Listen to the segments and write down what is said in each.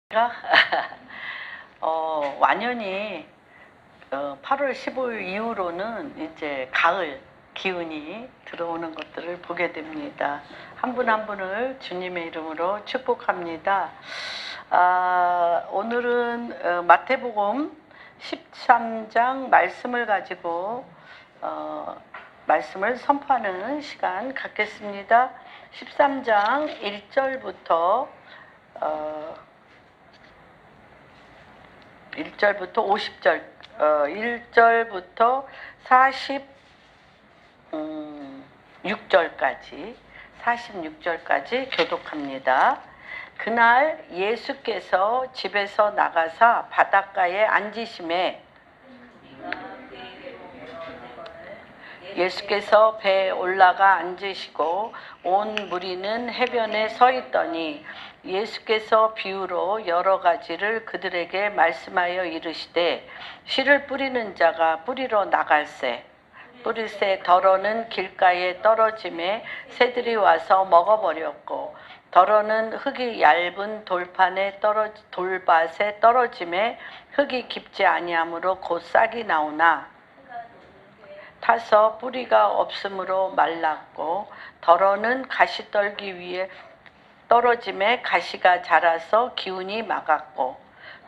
가 완연히 8월 15일 이후로는 이제 가을 기운이 들어오는 것들을 보게 됩니다. 한 분 한 분을 주님의 이름으로 축복합니다. 오늘은 마태복음 13장 말씀을 가지고 말씀을 선포하는 시간 갖겠습니다. 13장 1절부터 1절부터 50절, 1절부터 46절까지 교독합니다. 그날 예수께서 집에서 나가사 바닷가에 앉으심에 예수께서 배에 올라가 앉으시고 온 무리는 해변에 서 있더니 예수께서 비유로 여러 가지를 그들에게 말씀하여 이르시되 씨를 뿌리는 자가 뿌리러 나갈새 뿌릴새 덜어는 길가에 떨어짐에 새들이 와서 먹어버렸고 덜어는 흙이 얇은 돌밭에 떨어짐에 흙이 깊지 아니하므로 곧 싹이 나오나 타서 뿌리가 없으므로 말랐고 덜어는 가시떨기 위에 떨어짐에 가시가 자라서 기운이 막았고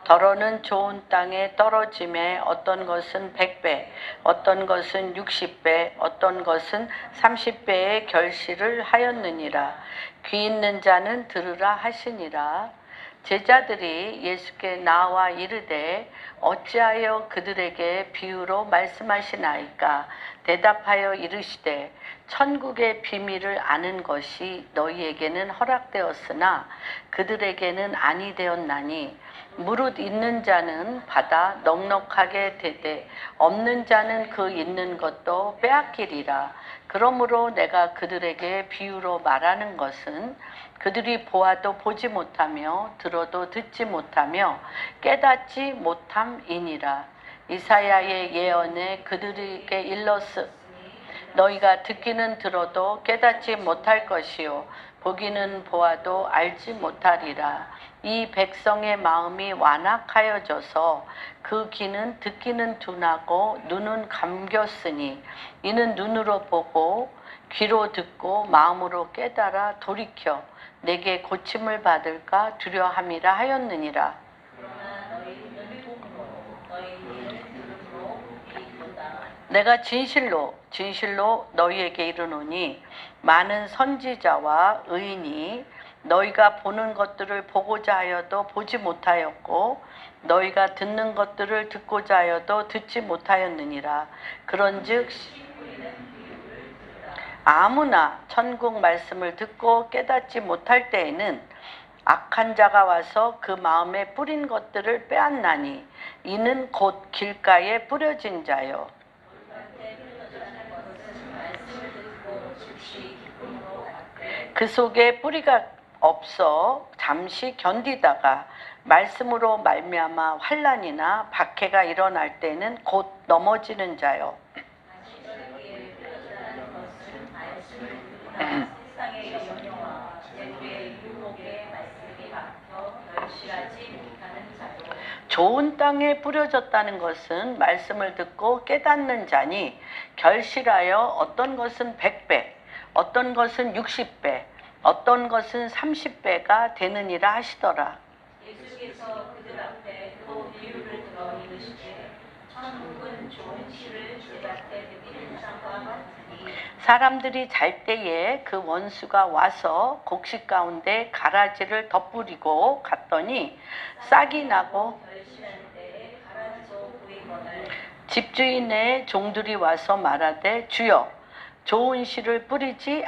덜어는 좋은 땅에 떨어짐에 어떤 것은 100배, 어떤 것은 60배, 어떤 것은 30배의 결실을 하였느니라. 귀 있는 자는 들으라 하시니라. 제자들이 예수께 나와 이르되 어찌하여 그들에게 비유로 말씀하시나이까? 대답하여 이르시되 천국의 비밀을 아는 것이 너희에게는 허락되었으나 그들에게는 아니 되었나니 무릇 있는 자는 받아 넉넉하게 되되 없는 자는 그 있는 것도 빼앗기리라. 그러므로 내가 그들에게 비유로 말하는 것은 그들이 보아도 보지 못하며 들어도 듣지 못하며 깨닫지 못함이니라. 이사야의 예언에 그들에게 일렀으 너희가 듣기는 들어도 깨닫지 못할 것이요 보기는 보아도 알지 못하리라. 이 백성의 마음이 완악하여져서 그 귀는 듣기는 둔하고 눈은 감겼으니 이는 눈으로 보고 귀로 듣고 마음으로 깨달아 돌이켜 내게 고침을 받을까 두려함이라 하였느니라. 내가 진실로 너희에게 이르노니 많은 선지자와 의인이 너희가 보는 것들을 보고자 하여도 보지 못하였고 너희가 듣는 것들을 듣고자 하여도 듣지 못하였느니라. 그런즉 아무나 천국 말씀을 듣고 깨닫지 못할 때에는 악한 자가 와서 그 마음에 뿌린 것들을 빼앗나니 이는 곧 길가에 뿌려진 자요 그 속에 뿌리가 없어 잠시 견디다가 말씀으로 말미암아 환난이나 박해가 일어날 때는 곧 넘어지는 자요. 좋은 땅에 뿌려졌다는 것은 말씀을 듣고 깨닫는 자니 결실하여 어떤 것은 100배, 어떤 것은 60배, 어떤 것은 30배가 되느니라 하시더라. 예수께서 그들 앞에 또 비유를 들어 이르시되 천국은 좋은 씨를 제밭에 드리는 사람과 같으니 사람들이 잘 때에 그 원수가 와서 곡식 가운데 가라지를 덧뿌리고 갔더니 싹이 나고 집주인의 종들이 와서 말하되 주여 좋은 씨를 뿌리지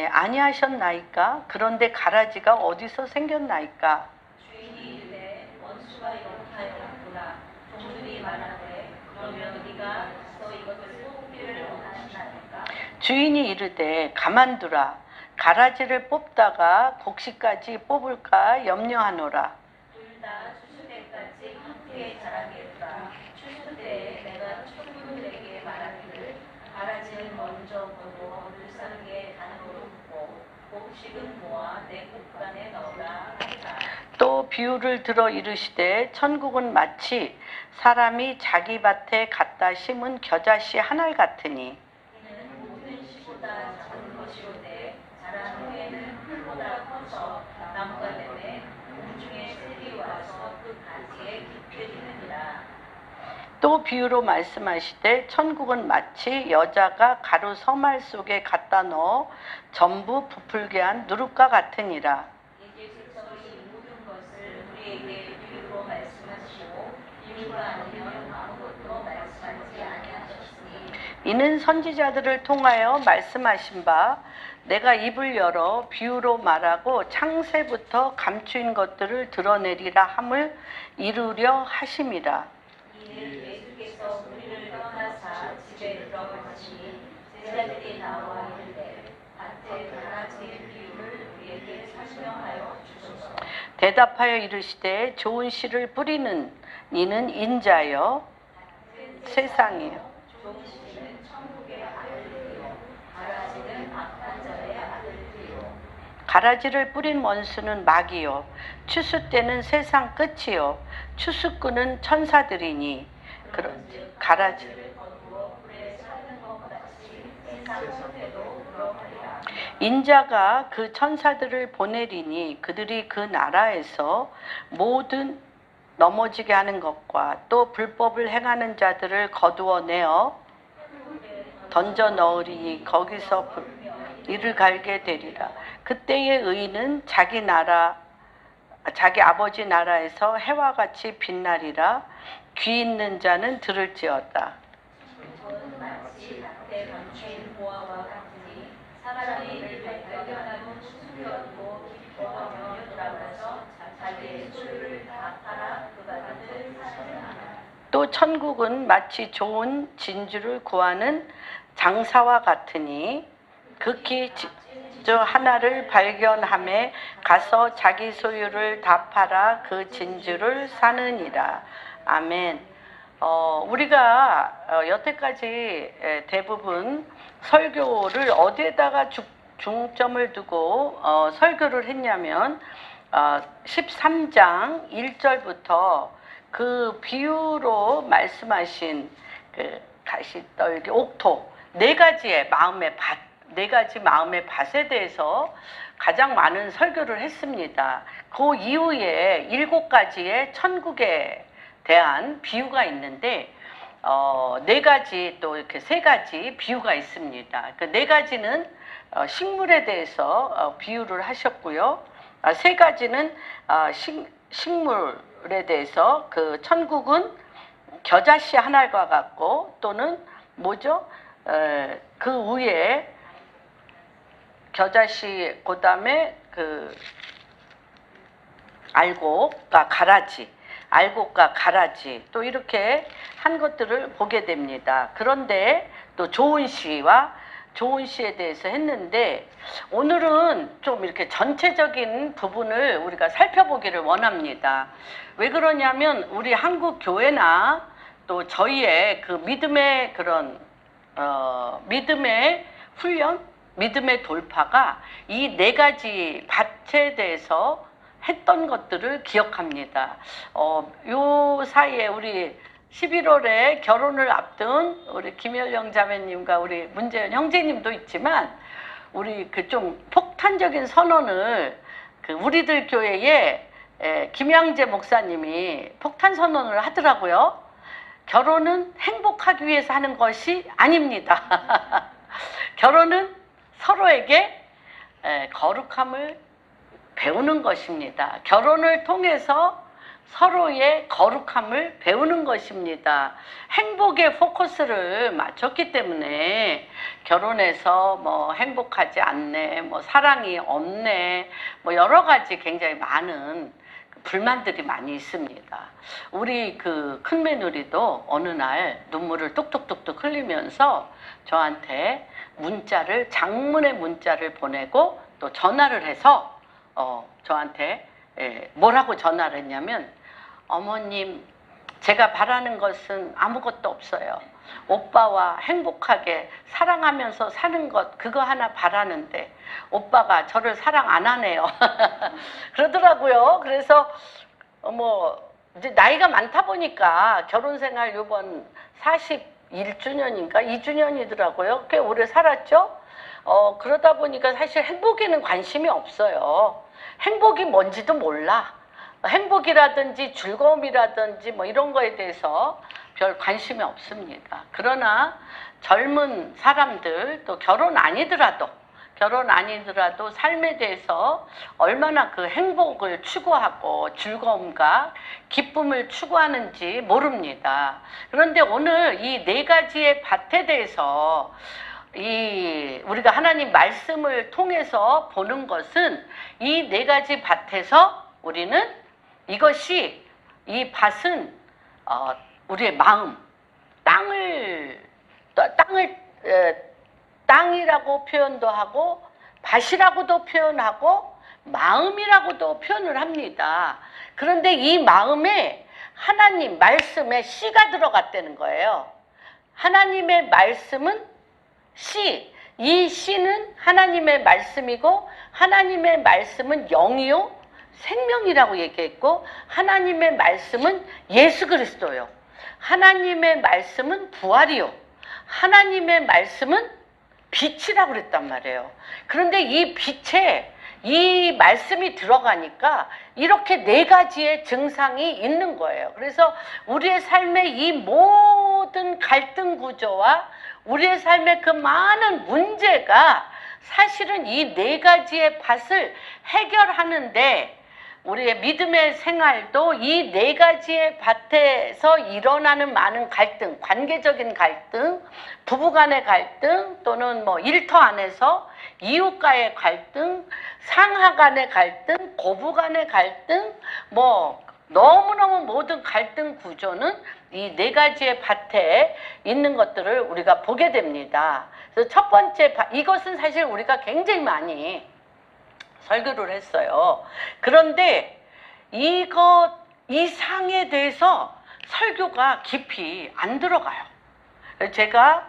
아니하셨나이까? 그런데 가라지가 어디서 생겼나이까? 주인이 이르되 원수가 용하였구나. 종들이 말하되 그러면 네가 또 이것을 뽑기를 원하시나이까? 주인이 이르되 가만두라. 가라지를 뽑다가 곡식까지 뽑을까 염려하노라. 둘 다 추수 때까지 함께 자라겠다. 추수 때에 내가 촌부들에게 말하기를 가라지는 먼저 보고 물상에 단으로 붓고 곡식은 모아 내 곡간에 넣으라 하리라. 또 비유를 들어 이르시되 천국은 마치 사람이 자기 밭에 갖다 심은 겨자씨 한 알 같으니 이는 모든 씨보다 작은 것이오되 자란 후에는 풀보다 커서 나무가 되매 공중의 새들이 와서 그 가지에 깃들이느니라. 또 비유로 말씀하시되 천국은 마치 여자가 가루 서말 속에 갖다 넣어 전부 부풀게 한 누룩과 같으니라. 예수께서 이 모든 것을 우리에게 비유로 말씀하시고 비유가 아니면 아무것도 말씀하지 아니하셨으니 이는 선지자들을 통하여 말씀하신 바 내가 입을 열어 비유로 말하고 창세부터 감추인 것들을 드러내리라 함을 이루려 하심이라. 이는 예수께서 우리를 떠나사 집에 들어가시니 제자들이 나와 이르되 밭에 가라지의 비유를 우리에게 설명하여 주소서. 대답하여 이르시되 좋은 씨를 뿌리는 이는 인자여 세상이요 좋은 씨는 천국의 아들들이요 가라지는 악한 자의 아들들이요. 가라지를 뿌린 원수는 마귀요 추수 때는 세상 끝이요 추수꾼은 천사들이니 그런즉 가라지 를 거두어 불에 사는 것 같이 세상 끝에도 그러하리라. 인자가 그 천사들을 보내리니 그들이 그 나라에서 모든 넘어지게 하는 것과 또 불법을 행하는 자들을 거두어내어 던져 넣으리니 거기서 이를 갈게 되리라. 그때의 의인은 자기 아버지 나라에서 해와 같이 빛나리라. 귀 있는 자는 들을지어다. 천국은 마치 밭에 감추인 보화와 같으니 사람이 이를 발견하고 추수되었고 기뻐하며 돌아가서 자기의 소유를 다 팔아 그 밭을 사느니라. 또 천국은 마치 좋은 진주를 구하는 장사와 같으니 극히 진주 하나를 발견함에 가서 자기 소유를 다 팔아 그 진주를 사느니라. 아멘. 우리가 여태까지 대부분 설교를 어디에다가 중점을 두고 설교를 했냐면 13장 1절부터 그 비유로 말씀하신 그 가시떨기, 옥토 네 가지의 마음의 밭, 네 가지 마음의 밭에 대해서 가장 많은 설교를 했습니다. 그 이후에 7가지의 천국에 대한 비유가 있는데 네 가지 또 이렇게 3가지 비유가 있습니다. 그 4가지는 식물에 대해서 비유를 하셨고요. 3가지는 식물에 대해서 그 천국은 겨자씨 한 알과 같고 또는 뭐죠? 그 위에 겨자씨 그다음에 그 알곡과 가라지 또 이렇게 한 것들을 보게 됩니다. 그런데 또 좋은 씨에 대해서 했는데 오늘은 좀 이렇게 전체적인 부분을 우리가 살펴보기를 원합니다. 왜 그러냐면 우리 한국 교회나 또 저희의 그 믿음의 그런 믿음의 훈련, 믿음의 돌파가 이 4가지 밭에 대해서 했던 것들을 기억합니다. 요 사이에 우리 11월에 결혼을 앞둔 우리 김열령 자매님과 우리 문재현 형제님도 있지만 우리 그 좀 폭탄적인 선언을 그 우리들 교회에 김양재 목사님이 폭탄 선언을 하더라고요. 결혼은 행복하기 위해서 하는 것이 아닙니다. 결혼은 서로에게 거룩함을 배우는 것입니다. 결혼을 통해서 서로의 거룩함을 배우는 것입니다. 행복에 포커스를 맞췄기 때문에 결혼해서 뭐 행복하지 않네, 뭐 사랑이 없네, 뭐 여러 가지 굉장히 많은 불만들이 많이 있습니다. 우리 그 큰 며느리도 어느 날 눈물을 뚝뚝뚝뚝 흘리면서 저한테 장문의 문자를 보내고 또 전화를 해서 저한테 뭐라고 전화를 했냐면 어머님 제가 바라는 것은 아무것도 없어요. 오빠와 행복하게 사랑하면서 사는 것 그거 하나 바라는데 오빠가 저를 사랑 안 하네요. 그러더라고요. 그래서 이제 나이가 많다 보니까 결혼 생활 요번 41주년인가 2주년이더라고요. 꽤 오래 살았죠. 그러다 보니까 사실 행복에는 관심이 없어요. 행복이 뭔지도 몰라. 행복이라든지 즐거움이라든지 뭐 이런 거에 대해서 별 관심이 없습니다. 그러나 젊은 사람들 또 결혼 아니더라도 삶에 대해서 얼마나 그 행복을 추구하고 즐거움과 기쁨을 추구하는지 모릅니다. 그런데 오늘 이 네 가지의 밭에 대해서 우리가 하나님 말씀을 통해서 보는 것은 이 네 가지 밭에서 우리는 이 밭은 우리의 마음, 땅이라고 표현도 하고 밭이라고도 표현하고 마음이라고도 표현을 합니다. 그런데 이 마음에 하나님 말씀에 씨가 들어갔다는 거예요. 하나님의 말씀은 씨, 이 씨는 하나님의 말씀이고 하나님의 말씀은 영이요 생명이라고 얘기했고 하나님의 말씀은 예수 그리스도요. 하나님의 말씀은 부활이요. 하나님의 말씀은 빛이라고 그랬단 말이에요. 그런데 이 빛에 이 말씀이 들어가니까 이렇게 네 가지의 증상이 있는 거예요. 그래서 우리의 삶의 이 모든 갈등 구조와 우리의 삶의 그 많은 문제가 사실은 이 네 가지의 밭을 해결하는데 우리의 믿음의 생활도 이 네 가지의 밭에서 일어나는 많은 갈등, 관계적인 갈등, 부부간의 갈등 또는 일터 안에서 이웃과의 갈등, 상하 간의 갈등, 고부 간의 갈등, 너무너무 모든 갈등 구조는 이 네 가지의 밭에 있는 것들을 우리가 보게 됩니다. 그래서 첫 번째, 이것은 사실 우리가 굉장히 많이 설교를 했어요. 그런데 이 상에 대해서 설교가 깊이 안 들어가요. 제가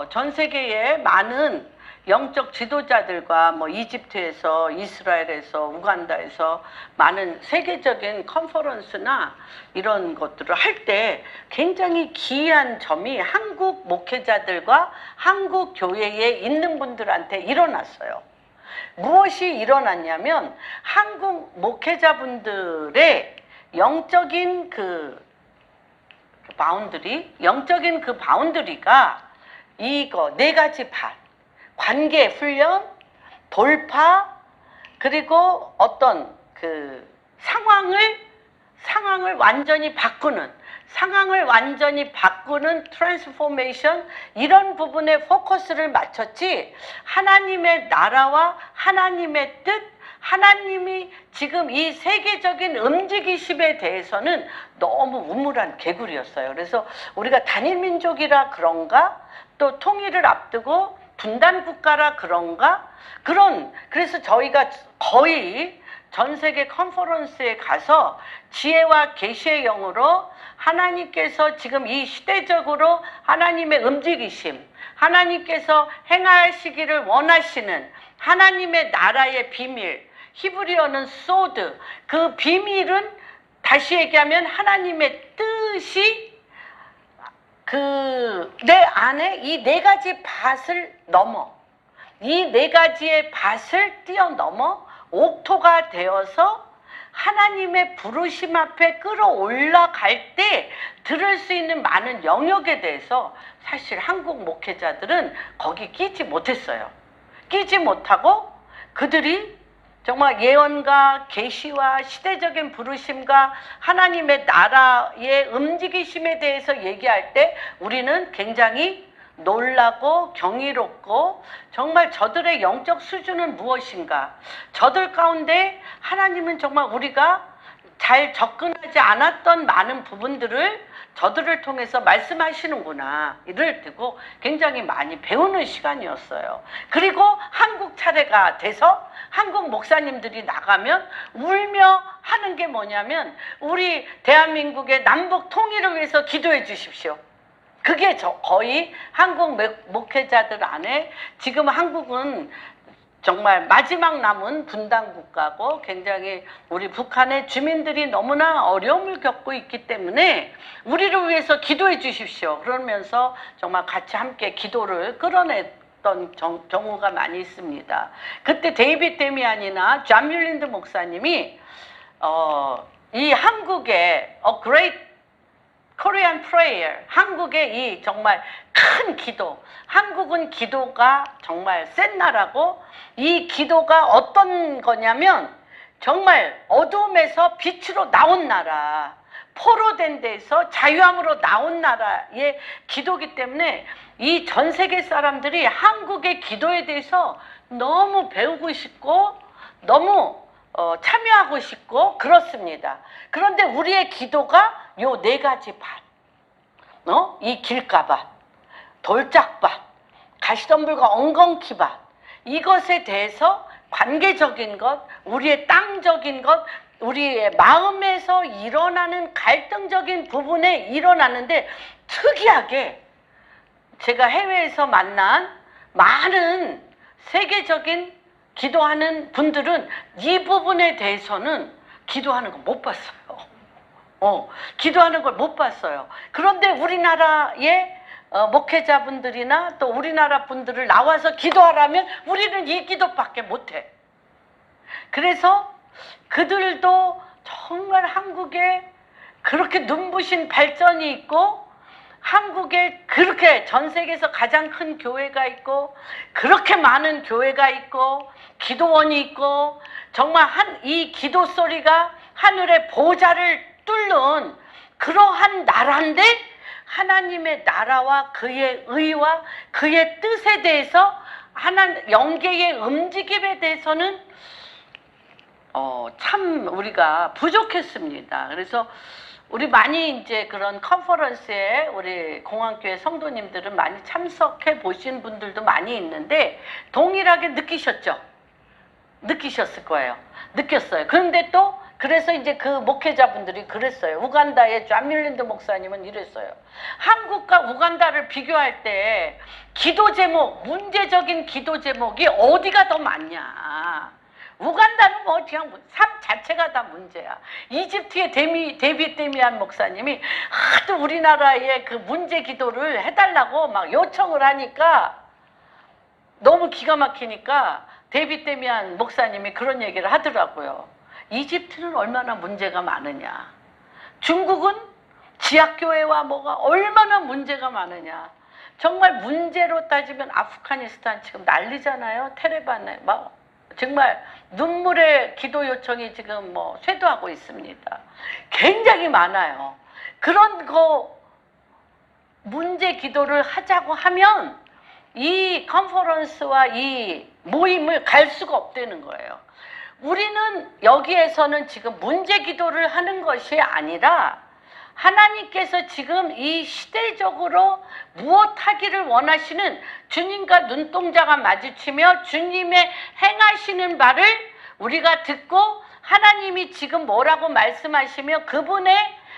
전 세계의 많은 영적 지도자들과 이집트에서, 이스라엘에서, 우간다에서 많은 세계적인 컨퍼런스나 이런 것들을 할 때 굉장히 기이한 점이 한국 목회자들과 한국 교회에 있는 분들한테 일어났어요. 무엇이 일어났냐면 한국 목회자분들의 영적인 그 바운더리가 이거 네 가지 밭, 관계 훈련, 돌파, 그리고 어떤 그 상황을 완전히 바꾸는 트랜스포메이션, 이런 부분에 포커스를 맞췄지 하나님의 나라와 하나님의 뜻, 하나님이 지금 이 세계적인 움직이심에 대해서는 너무 우물한 개구리였어요. 그래서 우리가 단일민족이라 그런가, 또 통일을 앞두고 분단국가라 그런가, 그래서 저희가 거의 전 세계 컨퍼런스에 가서 지혜와 계시의 영으로 하나님께서 지금 이 시대적으로 하나님의 움직이심, 하나님께서 행하시기를 원하시는 하나님의 나라의 비밀, 히브리어는 소드, 그 비밀은 다시 얘기하면 하나님의 뜻이 내 안에 이 네 가지 밭을 넘어, 이 네 가지의 밭을 뛰어넘어 옥토가 되어서 하나님의 부르심 앞에 끌어올라갈 때 들을 수 있는 많은 영역에 대해서 사실 한국 목회자들은 거기 끼지 못했어요. 끼지 못하고 그들이 정말 예언과 계시와 시대적인 부르심과 하나님의 나라의 움직이심에 대해서 얘기할 때 우리는 굉장히 놀라고 경이롭고 정말 저들의 영적 수준은 무엇인가, 저들 가운데 하나님은 정말 우리가 잘 접근하지 않았던 많은 부분들을 저들을 통해서 말씀하시는구나, 이를 두고 굉장히 많이 배우는 시간이었어요. 그리고 한국 차례가 돼서 한국 목사님들이 나가면 울며 하는 게 뭐냐면 우리 대한민국의 남북 통일을 위해서 기도해 주십시오. 그게 거의 한국 목회자들 안에, 지금 한국은 정말 마지막 남은 분단 국가고 굉장히 우리 북한의 주민들이 너무나 어려움을 겪고 있기 때문에 우리를 위해서 기도해 주십시오. 그러면서 정말 같이 함께 기도를 끌어냈던 경우가 많이 있습니다. 그때 데이빗 데미안이나 존 뮬린드 목사님이 이 한국의 Great Korean Prayer, 한국의 이 정말 큰 기도, 한국은 기도가 정말 센 나라고, 이 기도가 어떤 거냐면 정말 어둠에서 빛으로 나온 나라, 포로된 데에서 자유함으로 나온 나라의 기도기 때문에 이 전 세계 사람들이 한국의 기도에 대해서 너무 배우고 싶고 너무 참여하고 싶고 그렇습니다. 그런데 우리의 기도가 요 4가지 밭, 이 길가밭, 돌짝밭, 가시덤불과 엉겅퀴밭, 이것에 대해서 관계적인 것, 우리의 땅적인 것, 우리의 마음에서 일어나는 갈등적인 부분에 일어나는데, 특이하게 제가 해외에서 만난 많은 세계적인 기도하는 분들은 이 부분에 대해서는 기도하는 거 못 봤어요. 기도하는 걸 못 봤어요. 그런데 우리나라의 목회자분들이나 또 우리나라 분들을 나와서 기도하라면 우리는 이 기도밖에 못해. 그래서 그들도 정말 한국에 그렇게 눈부신 발전이 있고, 한국에 그렇게 전 세계에서 가장 큰 교회가 있고, 그렇게 많은 교회가 있고, 기도원이 있고, 정말 이 기도 소리가 하늘의 보좌를 뚫는 그러한 나라인데, 하나님의 나라와 그의 의와 그의 뜻에 대해서, 영계의 움직임에 대해서는 참 우리가 부족했습니다. 그래서 우리 많이 이제 그런 컨퍼런스에 우리 공항교회 성도님들은 많이 참석해 보신 분들도 많이 있는데 동일하게 느끼셨죠? 느끼셨을 거예요. 느꼈어요. 그런데 또 그래서 이제 그 목회자분들이 그랬어요. 우간다의 존 뮬린드 목사님은 이랬어요. 한국과 우간다를 비교할 때 기도 제목, 문제적인 기도 제목이 어디가 더 많냐. 우간다는 뭐 그냥 삶 자체가 다 문제야. 이집트의 데이빗 데미안 목사님이 하도 우리나라의 그 문제 기도를 해달라고 막 요청을 하니까 너무 기가 막히니까 데이빗 데미안 목사님이 그런 얘기를 하더라고요. 이집트는 얼마나 문제가 많으냐. 중국은 지하교회와 뭐가 얼마나 문제가 많으냐. 정말 문제로 따지면 아프가니스탄 지금 난리잖아요. 테레반에 막 정말 눈물의 기도 요청이 지금 뭐 쇄도하고 있습니다. 굉장히 많아요. 그런 거 문제 기도를 하자고 하면 이 컨퍼런스와 이 모임을 갈 수가 없다는 거예요. 우리는 여기에서는 지금 문제 기도를 하는 것이 아니라 하나님께서 지금 이 시대적으로 무엇 하기를 원하시는, 주님과 눈동자가 마주치며 주님의 행하시는 바를 우리가 듣고 하나님이 지금 뭐라고 말씀하시며 그분의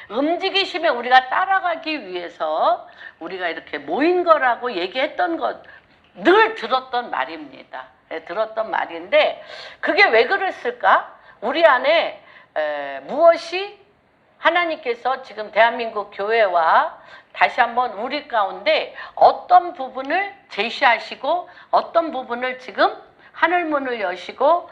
움직이시며 우리가 따라가기 위해서 우리가 이렇게 모인 거라고 얘기했던 것, 늘 들었던 말입니다. 들었던 말인데 그게 왜 그랬을까? 우리 안에 무엇이 하나님께서 지금 대한민국 교회와 다시 한번 우리 가운데 어떤 부분을 제시하시고 어떤 부분을 지금 하늘문을 여시고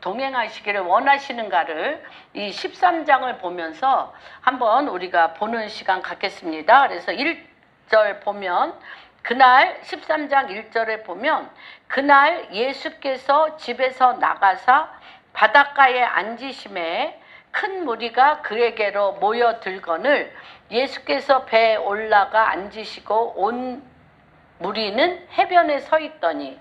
동행하시기를 원하시는가를 이 13장을 보면서 한번 우리가 보는 시간 갖겠습니다. 그래서 1절 보면 그날 13장 1절에 보면 그날 예수께서 집에서 나가사 바닷가에 앉으심에 큰 무리가 그에게로 모여들거늘 예수께서 배에 올라가 앉으시고 온 무리는 해변에 서 있더니,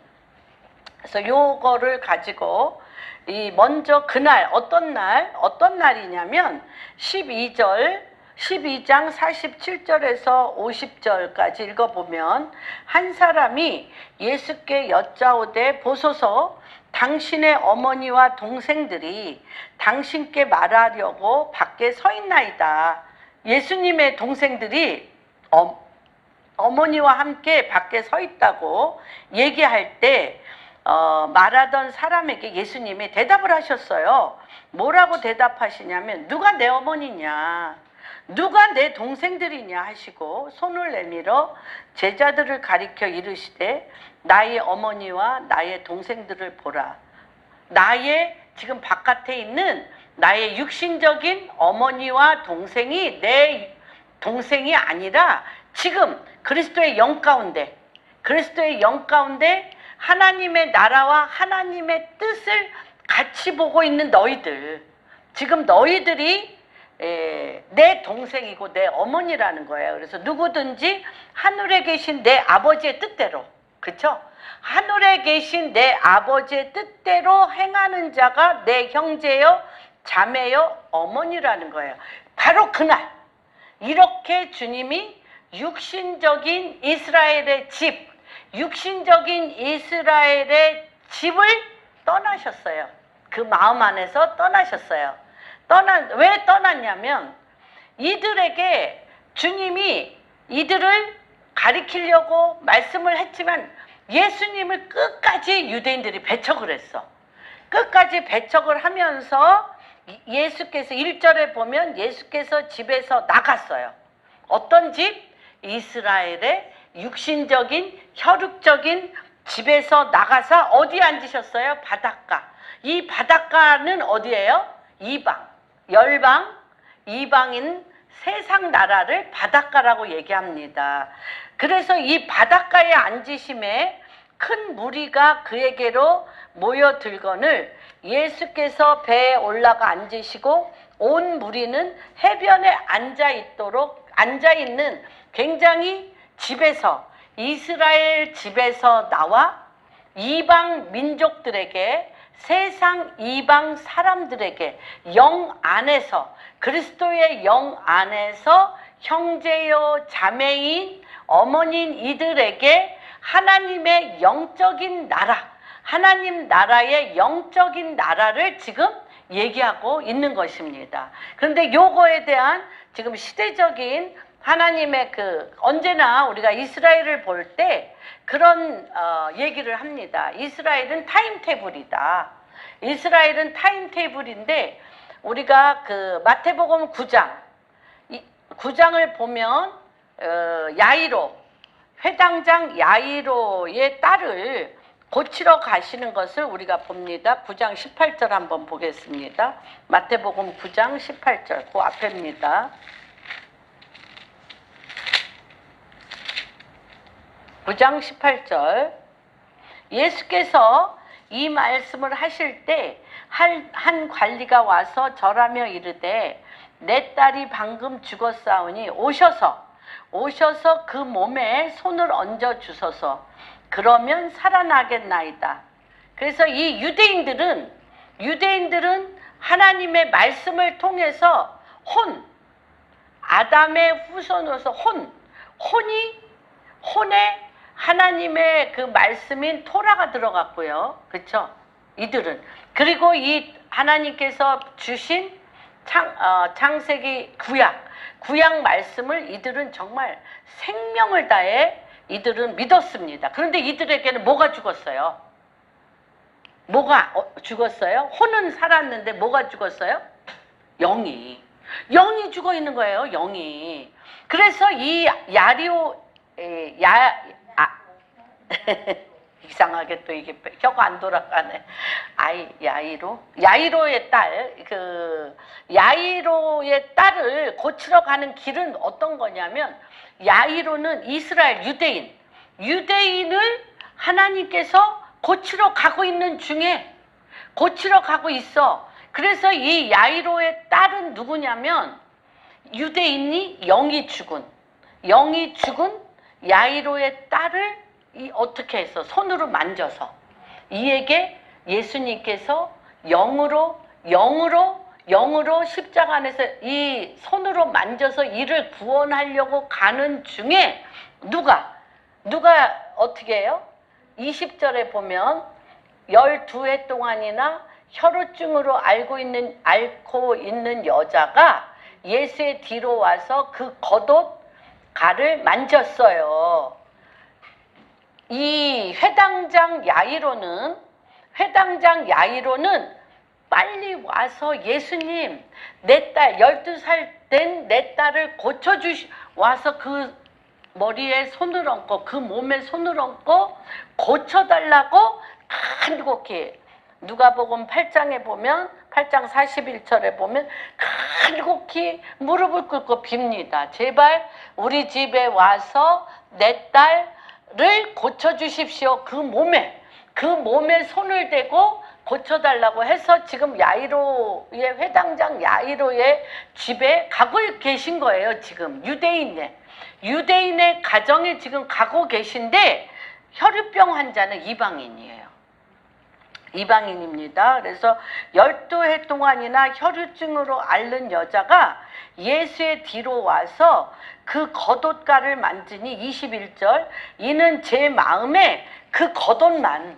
그래서 요거를 가지고 이 먼저 그날 어떤 날이냐면 12장 47절에서 50절까지 읽어보면 한 사람이 예수께 여짜오되 보소서 당신의 어머니와 동생들이 당신께 말하려고 밖에 서 있나이다. 예수님의 동생들이 어머니와 함께 밖에 서 있다고 얘기할 때 말하던 사람에게 예수님이 대답을 하셨어요. 뭐라고 대답하시냐면 누가 내 어머니냐, 누가 내 동생들이냐 하시고 손을 내밀어 제자들을 가리켜 이르시되 나의 어머니와 나의 동생들을 보라. 나의 지금 바깥에 있는 나의 육신적인 어머니와 동생이 내 동생이 아니라 지금 그리스도의 영 가운데, 그리스도의 영 가운데 하나님의 나라와 하나님의 뜻을 같이 보고 있는 너희들, 지금 너희들이 내 동생이고 내 어머니라는 거예요. 그래서 누구든지 하늘에 계신 내 아버지의 뜻대로, 그렇죠? 하늘에 계신 내 아버지의 뜻대로 행하는 자가 내 형제여 자매여 어머니라는 거예요. 바로 그날 이렇게 주님이 육신적인 이스라엘의 집, 육신적인 이스라엘의 집을 떠나셨어요. 그 마음 안에서 떠나셨어요. 왜 떠났냐면 이들에게 주님이 이들을 가리키려고 말씀을 했지만 예수님을 끝까지 유대인들이 배척을 했어. 끝까지 배척을 하면서 예수께서 1절에 보면 예수께서 집에서 나갔어요. 어떤 집? 이스라엘의 육신적인 혈육적인 집에서 나가서 어디에 앉으셨어요? 바닷가. 이 바닷가는 어디예요? 이방, 열방, 이방인 세상 나라를 바닷가라고 얘기합니다. 그래서 이 바닷가에 앉으심에 큰 무리가 그에게로 모여들거늘 예수께서 배에 올라가 앉으시고 온 무리는 해변에 앉아있는 굉장히 집에서, 이스라엘 집에서 나와 이방 민족들에게, 세상 이방 사람들에게 영 안에서, 그리스도의 영 안에서 형제요 자매인 어머니인 이들에게 하나님의 영적인 나라, 하나님 나라의 영적인 나라를 지금 얘기하고 있는 것입니다. 그런데 요거에 대한 지금 시대적인 하나님의 언제나 우리가 이스라엘을 볼 때 그런 얘기를 합니다. 이스라엘은 타임테이블이다. 이스라엘은 타임테이블인데 우리가 마태복음 9장을 보면 야이로, 회당장 야이로의 딸을 고치러 가시는 것을 우리가 봅니다. 9장 18절 한번 보겠습니다. 마태복음 9장 18절, 그 앞에입니다. 9장 18절. 예수께서 이 말씀을 하실 때 한 관리가 와서 절하며 이르되 내 딸이 방금 죽었사오니 오셔서 그 몸에 손을 얹어 주소서. 그러면 살아나겠나이다. 그래서 이 유대인들은 하나님의 말씀을 통해서 아담의 후손으로서 혼에 하나님의 그 말씀인 토라가 들어갔고요. 그렇죠? 이들은. 그리고 이 하나님께서 주신 창세기 구약 말씀을 이들은 정말 생명을 다해 이들은 믿었습니다. 그런데 이들에게는 뭐가 죽었어요? 뭐가 죽었어요? 혼은 살았는데 뭐가 죽었어요? 영이 죽어 있는 거예요. 영이. 그래서 이 이상하게 또 이게 혀가 안 돌아가네. 야이로의 딸, 야이로의 딸을 고치러 가는 길은 어떤 거냐면, 야이로는 이스라엘 유대인을 하나님께서 고치러 가고 있는 중에 고치러 가고 있어. 그래서 이 야이로의 딸은 누구냐면 유대인이 영이 죽은 야이로의 딸을 어떻게 해서 손으로 만져서 이에게 예수님께서 영으로 십자가 안에서 이 손으로 만져서 이를 구원하려고 가는 중에 누가 어떻게 해요? 20절에 보면 12해 동안이나 혈우증으로 앓고 있는 여자가 예수의 뒤로 와서 그 겉옷 갈을 만졌어요. 이 회당장 야이로는 빨리 와서 예수님, 내 딸, 12살 된 내 딸을 와서 그 머리에 손을 얹고 그 몸에 손을 얹고 고쳐달라고 간곡히, 누가복음 8장에 보면 8장 41절에 보면 간곡히 무릎을 꿇고 빕니다. 제발 우리 집에 와서 내 딸을 고쳐주십시오. 그 몸에 손을 대고 고쳐달라고 해서 지금 야이로의 회당장 야이로의 집에 가고 계신 거예요. 지금 유대인의 가정에 지금 가고 계신데, 혈유병 환자는 이방인입니다. 그래서 12해 동안이나 혈유증으로 앓는 여자가 예수의 뒤로 와서 그 겉옷가를 만지니 21절, 이는 제 마음에 그 겉옷만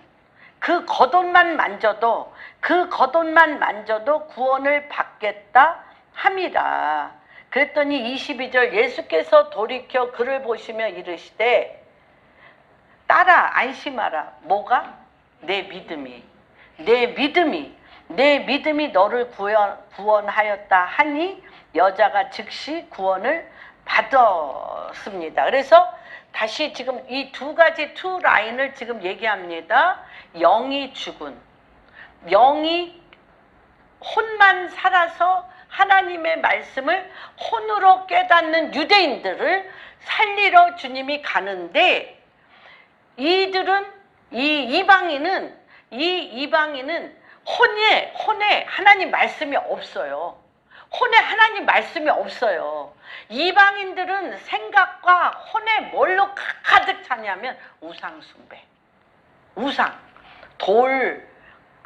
만져도 구원을 받겠다 함이라. 그랬더니 22절, 예수께서 돌이켜 그를 보시며 이르시되 딸아 안심하라. 뭐가? 내 믿음이 너를 구원하였다 하니 여자가 즉시 구원을 받았습니다. 그래서 다시 지금 이 두 라인을 지금 얘기합니다. 영이 혼만 살아서 하나님의 말씀을 혼으로 깨닫는 유대인들을 살리러 주님이 가는데, 이 이방인은 혼에 하나님 말씀이 없어요. 이방인들은 생각과 혼에 뭘로 가득 차냐면 돌,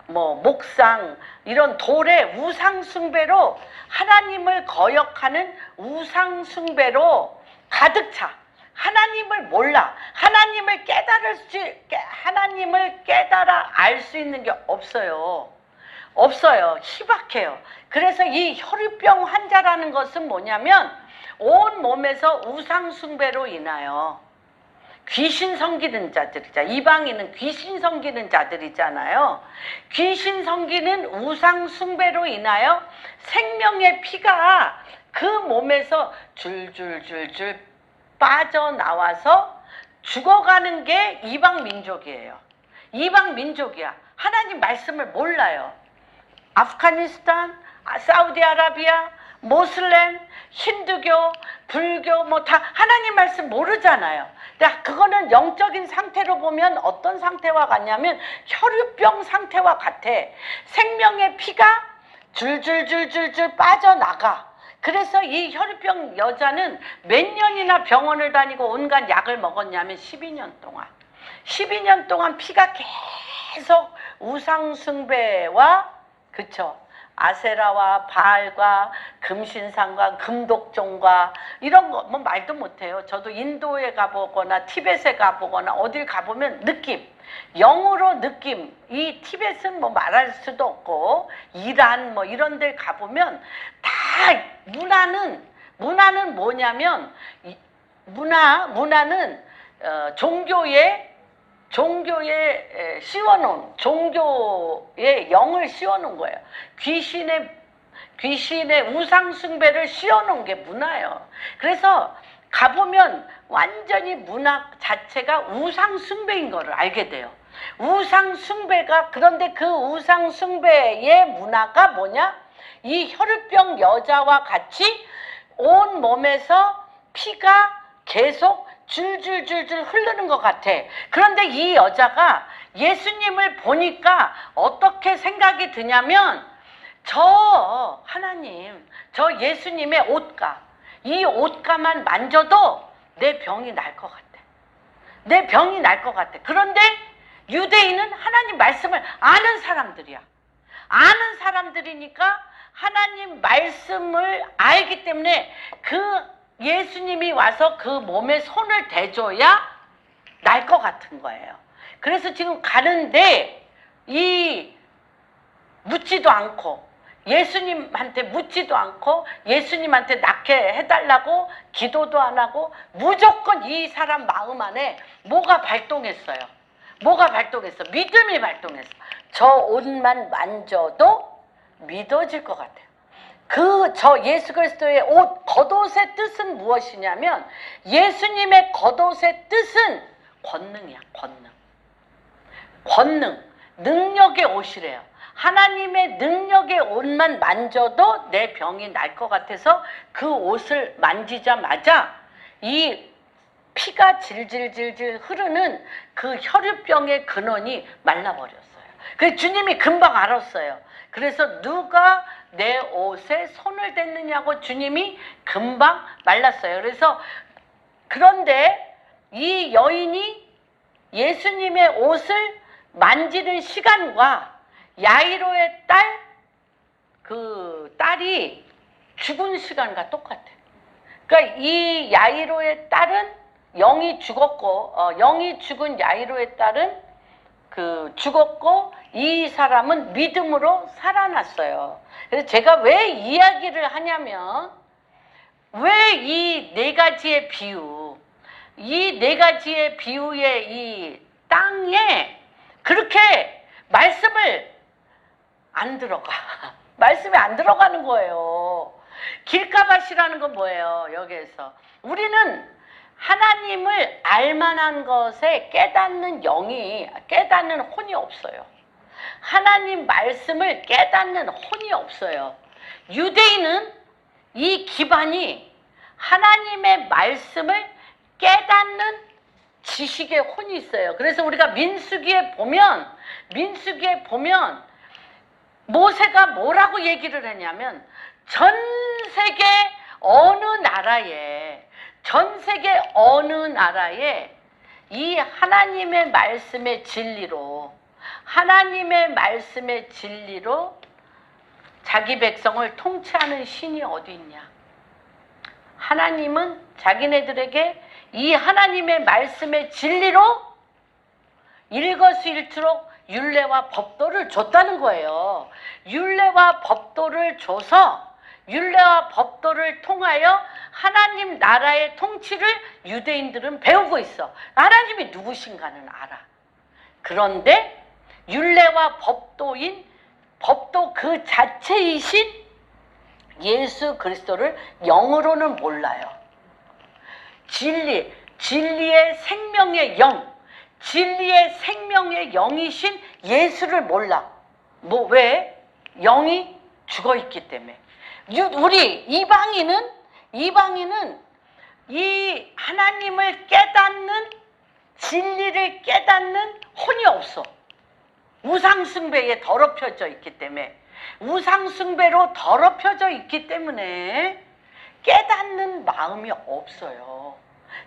목상, 이런 돌의 우상숭배로, 하나님을 거역하는 우상숭배로 가득 차. 하나님을 몰라. 하나님을 깨달아 알 수 있는 게 없어요. 희박해요. 그래서 이 혈유병 환자라는 것은 뭐냐면, 온 몸에서 우상숭배로 인하여 귀신 섬기는 자들이잖아요. 이방인은 귀신 섬기는 자들이잖아요. 귀신 섬기는 우상숭배로 인하여 생명의 피가 그 몸에서 줄줄줄줄 빠져나와서 죽어가는 게 이방민족이야. 하나님 말씀을 몰라요. 아프가니스탄, 사우디아라비아, 모슬렘, 힌두교, 불교 다 하나님 말씀 모르잖아요. 근데 그거는 영적인 상태로 보면 어떤 상태와 같냐면 혈유병 상태와 같아. 생명의 피가 줄줄줄줄줄 빠져나가. 그래서 이 혈유병 여자는 몇 년이나 병원을 다니고 온갖 약을 먹었냐면 12년 동안 피가 계속 우상숭배와, 아세라와 바알과 금신상과 금독종과 이런 거 말도 못해요. 저도 인도에 가보거나 티벳에 가보거나 어딜 가보면 영으로 이 티벳은 말할 수도 없고 이란 이런 데 가보면 다 문화는 뭐냐면, 문화는 종교에 씌워놓은, 종교의 영을 씌워놓은 거예요. 귀신의 우상숭배를 씌워놓은 게 문화예요. 그래서 가보면 완전히 문화 자체가 우상숭배인 거를 알게 돼요. 그런데 그 우상숭배의 문화가 뭐냐? 이 혈유병 여자와 같이 온 몸에서 피가 계속 줄줄줄줄 흐르는 것 같아. 그런데 이 여자가 예수님을 보니까 어떻게 생각이 드냐면, 저 예수님의 이 옷가만 만져도 내 병이 날 것 같아. 그런데 유대인은 하나님 말씀을 아는 사람들이니까 하나님 말씀을 알기 때문에 그 예수님이 와서 그 몸에 손을 대줘야 날 것 같은 거예요. 그래서 지금 가는데 묻지도 않고 예수님한테 묻지도 않고 예수님한테 낳게 해달라고 기도도 안 하고 무조건 이 사람 마음 안에 뭐가 발동했어요? 뭐가 발동했어? 믿음이 발동했어. 저 옷만 만져도 믿어질 것 같아요. 저 예수 그리스도의 옷, 겉옷의 뜻은 무엇이냐면 예수님의 겉옷의 뜻은 권능이야, 권능. 권능, 능력의 옷이래요. 하나님의 능력의 옷만 만져도 내 병이 날 것 같아서 그 옷을 만지자마자 이 피가 질질질질 흐르는 그 혈유병의 근원이 말라버렸어요. 그래서 주님이 금방 알았어요. 그래서 누가 내 옷에 손을 댔느냐고 주님이 금방 말랐어요. 그런데 이 여인이 예수님의 옷을 만지는 시간과 야이로의 딸이 죽은 시간과 똑같아. 그러니까 이 야이로의 딸은 영이 죽었고, 영이 죽은 야이로의 딸은 죽었고, 이 사람은 믿음으로 살아났어요. 그래서 제가 왜 이야기를 하냐면, 왜 이 네 가지의 비유, 이 네 가지의 비유의 이 땅에 그렇게 말씀을 안 들어가. 말씀이 안 들어가는 거예요. 길가밭이라는 건 뭐예요? 여기에서 우리는 하나님을 알만한 것에 깨닫는 혼이 없어요. 하나님 말씀을 깨닫는 혼이 없어요. 유대인은 이 기반이 하나님의 말씀을 깨닫는 지식의 혼이 있어요. 그래서 우리가 민수기에 보면 모세가 뭐라고 얘기를 했냐면 전 세계 어느 나라에 이 하나님의 말씀의 진리로 자기 백성을 통치하는 신이 어디 있냐? 하나님은 자기네들에게 이 하나님의 말씀의 진리로 일거수일투록 율례와 법도를 줬다는 거예요. 율례와 법도를 줘서 율례와 법도를 통하여 하나님 나라의 통치를 유대인들은 배우고 있어. 하나님이 누구신가는 알아. 그런데 율례와 법도 그 자체이신 예수 그리스도를 영으로는 몰라요. 진리의 생명의 영이신 예수를 몰라. 왜? 영이 죽어있기 때문에. 우리 이방인은 이 하나님을 깨닫는, 진리를 깨닫는 혼이 없어. 우상숭배에 더럽혀져 있기 때문에. 우상숭배로 더럽혀져 있기 때문에 깨닫는 마음이 없어요.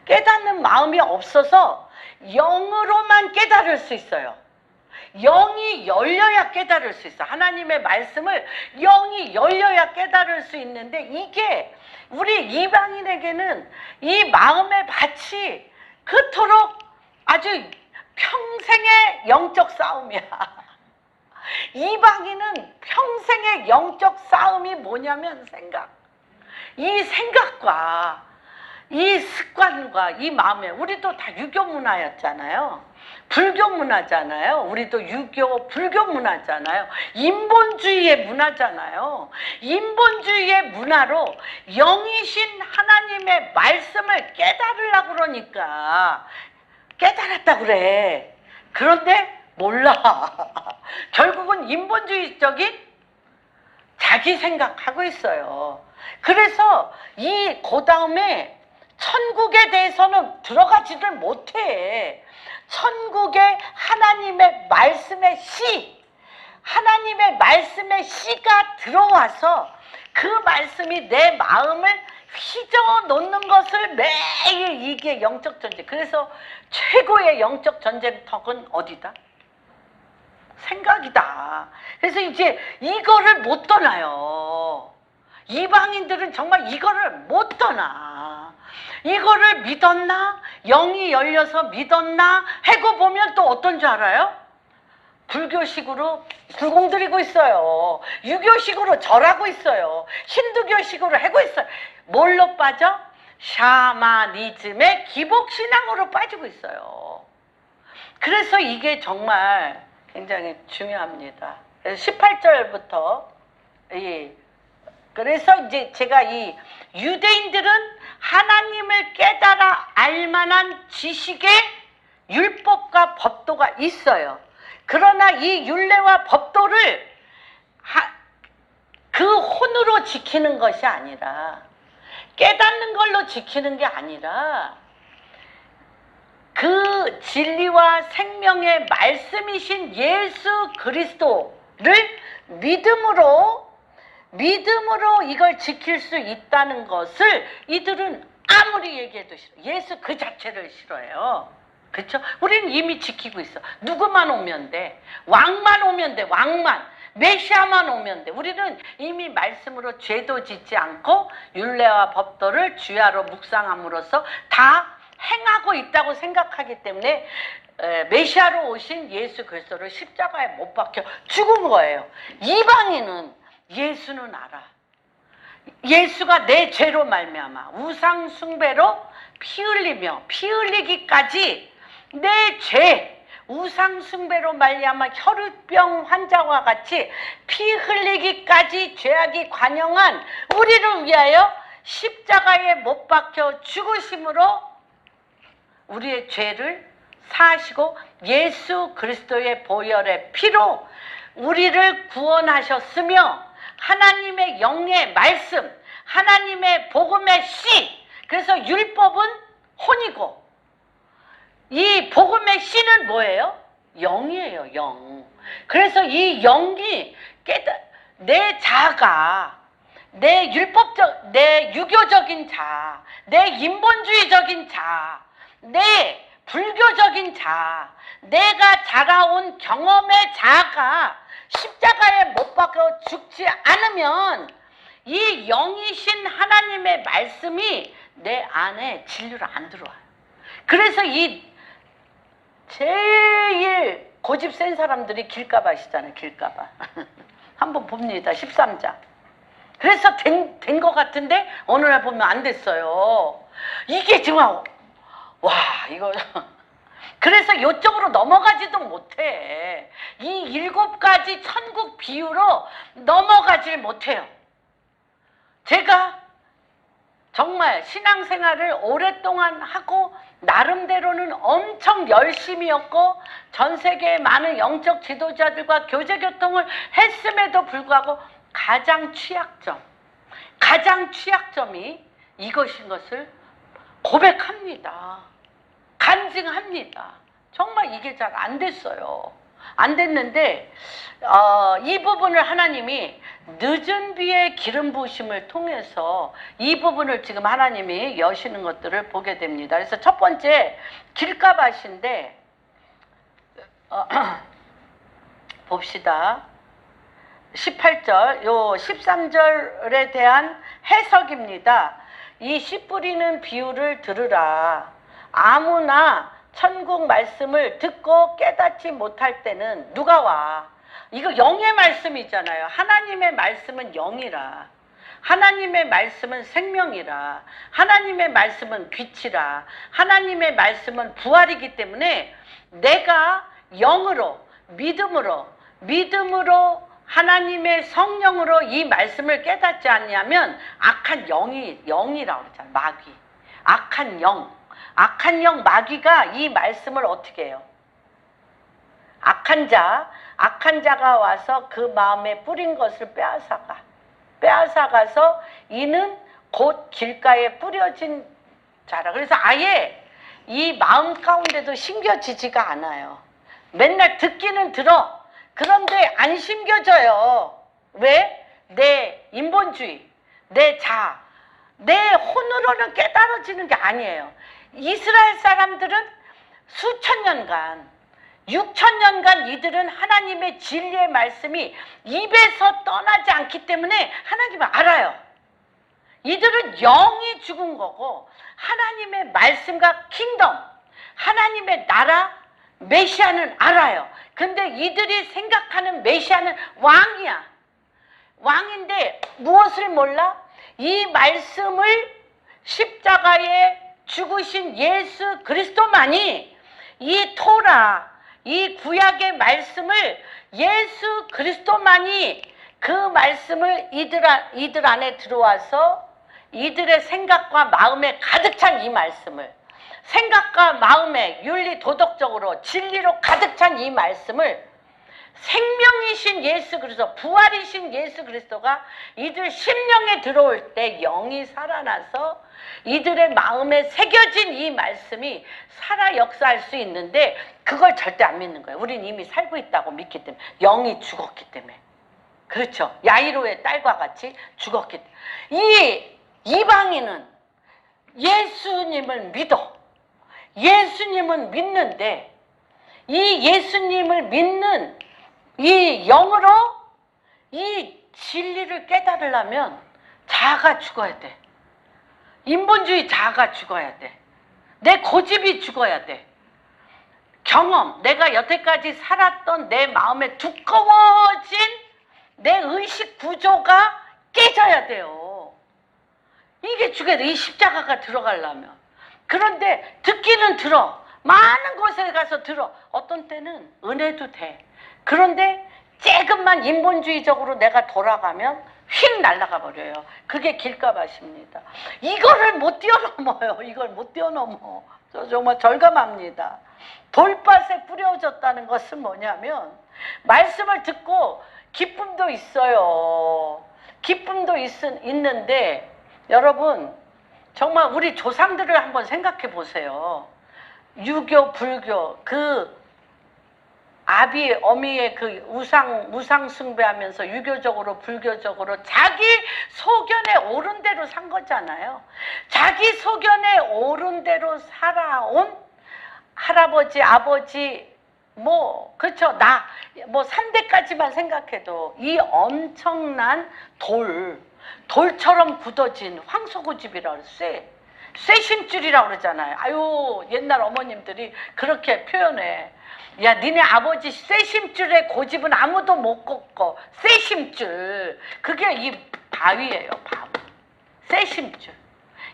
깨닫는 마음이 없어서 영으로만 깨달을 수 있어요. 영이 열려야 깨달을 수 있어. 하나님의 말씀을 영이 열려야 깨달을 수 있는데 이게 우리 이방인에게는 이 마음의 밭이 그토록 아주 평생의 영적 싸움이야. 이방인은 평생의 영적 싸움이 뭐냐면 이 생각과 이 습관과 이 마음에, 우리도 다 유교 문화였잖아요. 불교 문화잖아요. 우리도 유교, 불교 문화잖아요. 인본주의의 문화잖아요. 인본주의의 문화로 영이신 하나님의 말씀을 깨달으려고 그러니까 깨달았다 그래. 그런데 몰라. 결국은 인본주의적인 자기 생각하고 있어요. 그래서 그 다음에 천국에 대해서는 들어가지를 못해. 천국에 하나님의 말씀의 씨가 들어와서 그 말씀이 내 마음을 휘저어 놓는 것을 매일, 이게 영적 전쟁. 그래서 최고의 영적 전쟁터는 어디다? 생각이다. 그래서 이제 이거를 못 떠나요. 이방인들은 정말 이거를 못 떠나. 이거를 믿었나? 영이 열려서 믿었나? 하고 보면 또 어떤 줄 알아요? 불교식으로 불공들이고 있어요. 유교식으로 절하고 있어요. 힌두교식으로 하고 있어요. 뭘로 빠져? 샤머니즘의 기복신앙으로 빠지고 있어요. 그래서 이게 정말 굉장히 중요합니다. 그래서 18절부터 그래서 이제 제가 이 유대인들은 하나님을 깨달아 알만한 지식의 율법과 법도가 있어요. 그러나 이 율례와 법도를 그 혼으로 지키는 것이 아니라, 깨닫는 걸로 지키는 게 아니라, 그 진리와 생명의 말씀이신 예수 그리스도를 믿음으로 이걸 지킬 수 있다는 것을 이들은 아무리 얘기해도 싫어. 예수 그 자체를 싫어해요. 그렇죠? 우리는 이미 지키고 있어. 누구만 오면 돼. 왕만 오면 돼. 왕만. 메시아만 오면 돼. 우리는 이미 말씀으로 죄도 짓지 않고 율례와 법도를 주야로 묵상함으로써 다 행하고 있다고 생각하기 때문에 메시아로 오신 예수 그리스도를 십자가에 못 박혀 죽은 거예요. 이방인은 예수는 알아. 예수가 내 죄로 말미암아 우상 숭배로 피 흘리며 피 흘리기까지 내 죄, 우상 숭배로 말미암아 혈우병 환자와 같이 피 흘리기까지 죄악이 관영한 우리를 위하여 십자가에 못 박혀 죽으심으로 우리의 죄를 사하시고 예수 그리스도의 보혈의 피로 우리를 구원하셨으며 하나님의 영의 말씀, 하나님의 복음의 씨, 그래서 율법은 혼이고 이 복음의 씨는 뭐예요? 영이에요, 영. 그래서 이 영이 내 자아가, 내 율법적, 내 유교적인 자아, 내 인본주의적인 자아, 내 불교적인 자아, 내가 자라온 경험의 자아가 십자가에 못 박혀 죽지 않으면 이 영이신 하나님의 말씀이 내 안에 진리로 안 들어와요. 그래서 이 제일 고집 센 사람들이 길가봐 시잖아요. 길가봐. 한번 봅니다. 13장. 그래서 된 것 같은데 어느 날 보면 안 됐어요. 이게 정말 와 이거 그래서 이쪽으로 넘어가지도 못해. 이 7가지 천국 비유로 넘어가질 못해요. 제가 정말 신앙생활을 오랫동안 하고 나름대로는 엄청 열심히였고 전 세계의 많은 영적 지도자들과 교제교통을 했음에도 불구하고 가장 취약점이 이것인 것을 고백합니다. 간증합니다. 정말 이게 잘 안 됐어요. 안 됐는데 이 부분을 하나님이 늦은 비의 기름 부으심을 통해서 이 부분을 지금 하나님이 여시는 것들을 보게 됩니다. 그래서 첫 번째 길가밭인데 봅시다. 18절, 요 13절에 대한 해석입니다. 이 씨 뿌리는 비유를 들으라. 아무나 천국 말씀을 듣고 깨닫지 못할 때는 누가 와? 이거 영의 말씀이잖아요. 하나님의 말씀은 영이라. 하나님의 말씀은 생명이라. 하나님의 말씀은 빛이라. 하나님의 말씀은 부활이기 때문에 내가 영으로 믿음으로 하나님의 성령으로 이 말씀을 깨닫지 않냐면 악한 영이라고 그랬잖아요. 마귀. 악한 영 마귀가 이 말씀을 어떻게 해요? 악한 자가 와서 그 마음에 뿌린 것을 빼앗아가서 이는 곧 길가에 뿌려진 자라. 그래서 아예 이 마음 가운데도 심겨지지가 않아요. 맨날 듣기는 들어. 그런데 안 심겨져요. 왜? 내 인본주의, 내 자아, 내 혼으로는 깨달아지는 게 아니에요. 이스라엘 사람들은 수천 년간 6,000년간 이들은 하나님의 진리의 말씀이 입에서 떠나지 않기 때문에 하나님을 알아요. 이들은 영이 죽은 거고 하나님의 말씀과 킹덤, 하나님의 나라, 메시아는 알아요. 근데 이들이 생각하는 메시아는 왕이야. 왕인데 무엇을 몰라? 이 말씀을 십자가에 죽으신 예수 그리스도만이 이 토라, 이 구약의 말씀을 예수 그리스도만이 그 말씀을 이들 안에 들어와서 이들의 생각과 마음에 가득 찬 이 말씀을, 생각과 마음에 윤리 도덕적으로 진리로 가득 찬 이 말씀을 생명이신 예수 그리스도, 부활이신 예수 그리스도가 이들 심령에 들어올 때 영이 살아나서 이들의 마음에 새겨진 이 말씀이 살아 역사할 수 있는데 그걸 절대 안 믿는 거예요. 우린 이미 살고 있다고 믿기 때문에. 영이 죽었기 때문에. 그렇죠. 야이로의 딸과 같이 죽었기 때문에. 이 이방인은 예수님을 믿어. 예수님은 믿는데 이 예수님을 믿는 이 영으로 이 진리를 깨달으려면 자아가 죽어야 돼. 인본주의 자아가 죽어야 돼. 내 고집이 죽어야 돼. 경험, 내가 여태까지 살았던 내 마음에 두꺼워진 내 의식 구조가 깨져야 돼요. 이게 죽어야 돼. 이 십자가가 들어가려면. 그런데 듣기는 들어. 많은 곳에 가서 들어. 어떤 때는 은혜도 돼. 그런데 조금만 인본주의적으로 내가 돌아가면 휙 날아가 버려요. 그게 길가밭입니다. 이거를 못 뛰어넘어요. 이걸 못 뛰어넘어. 저 정말 절감합니다. 돌밭에 뿌려졌다는 것은 뭐냐면 말씀을 듣고 기쁨도 있어요. 기쁨도 있는데 여러분 정말 우리 조상들을 한번 생각해 보세요. 유교, 불교, 그 아비, 어미의 그 우상 숭배하면서 유교적으로, 불교적으로 자기 소견에 오른 대로 산 거잖아요. 자기 소견에 오른 대로 살아온 할아버지, 아버지, 그렇죠. 뭐 3대까지만 생각해도 이 엄청난 돌처럼 굳어진 황소고집이라고 그랬어요. 쇠심줄이라고 그러잖아요. 아유, 옛날 어머님들이 그렇게 표현해. 야, 니네 아버지 쇠심줄의 고집은 아무도 못 꺾어. 쇠심줄. 그게 이 바위예요, 바위. 쇠심줄.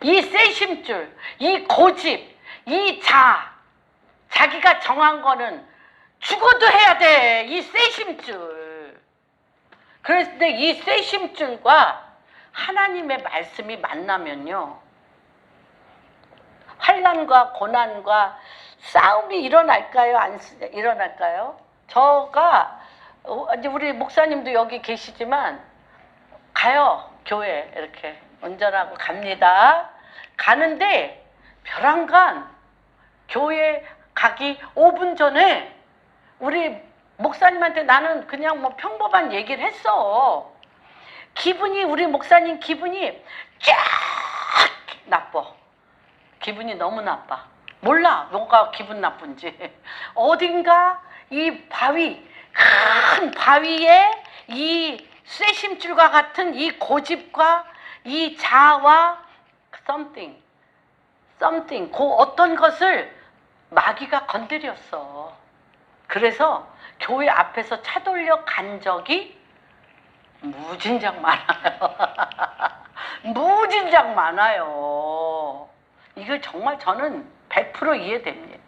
이 쇠심줄, 이 고집, 이 자기가 정한 거는 죽어도 해야 돼. 이 쇠심줄. 그런데 이 쇠심줄과 하나님의 말씀이 만나면요. 환난과 고난과 싸움이 일어날까요? 안 일어날까요? 우리 목사님도 여기 계시지만 가요. 교회 이렇게 운전하고 갑니다. 가는데 벼랑간 교회 가기 5분 전에 우리 목사님한테 나는 그냥 뭐 평범한 얘기를 했어. 우리 목사님 기분이 쫙 나빠. 기분이 너무 나빠. 몰라 뭐가 기분 나쁜지. 어딘가 이 큰 바위에 이 쇠심줄과 같은 이 고집과 이 자아와 something 그 어떤 것을 마귀가 건드렸어. 그래서 교회 앞에서 차 돌려 간 적이 무진장 많아요. 무진장 많아요. 이거 정말 저는 100% 이해됩니다.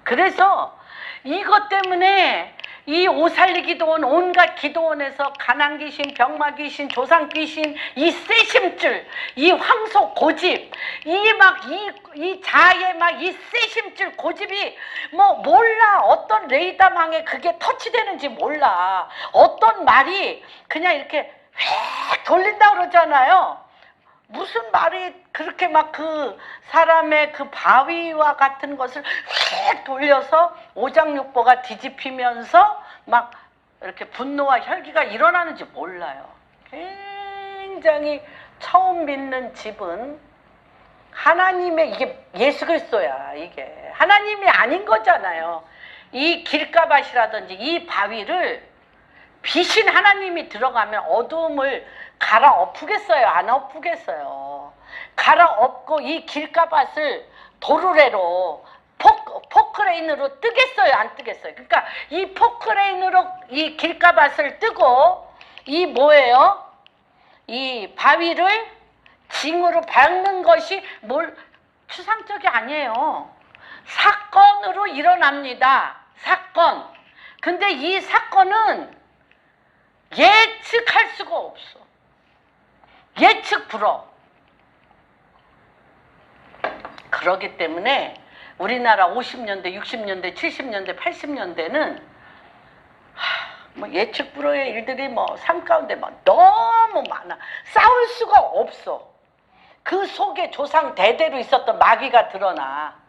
그래서 이것 때문에 이 오살리 기도원, 온갖 기도원에서 가난귀신, 병마귀신, 조상귀신, 이 쇠심줄, 이 황소 고집, 이 자의 이 쇠심줄 고집이 몰라. 어떤 레이더망에 그게 터치되는지 몰라. 어떤 말이 그냥 이렇게 휙 돌린다 그러잖아요. 무슨 말이 그렇게 그 사람의 그 바위와 같은 것을 휙 돌려서 오장육부가 뒤집히면서 이렇게 분노와 혈기가 일어나는지 몰라요. 굉장히 처음 믿는 집은 하나님의, 이게 예수 그리스도야. 이게 하나님이 아닌 거잖아요. 이 길가밭이라든지 이 바위를 빛인 하나님이 들어가면 어두움을 갈아엎으겠어요? 안 엎으겠어요? 갈아엎고 이 길가밭을 도르래로 포크레인으로 뜨겠어요, 안 뜨겠어요? 그러니까 이 포크레인으로 이 길가밭을 뜨고 이 뭐예요? 이 바위를 징으로 밟는 것이 추상적이 아니에요. 사건으로 일어납니다. 사건. 근데 이 사건은 예측할 수가 없어. 예측 불허. 그러기 때문에 우리나라 50년대, 60년대, 70년대, 80년대는 뭐 예측 불허의 일들이 뭐 삶 가운데 막 너무 많아. 싸울 수가 없어. 그 속에 조상 대대로 있었던 마귀가 드러나.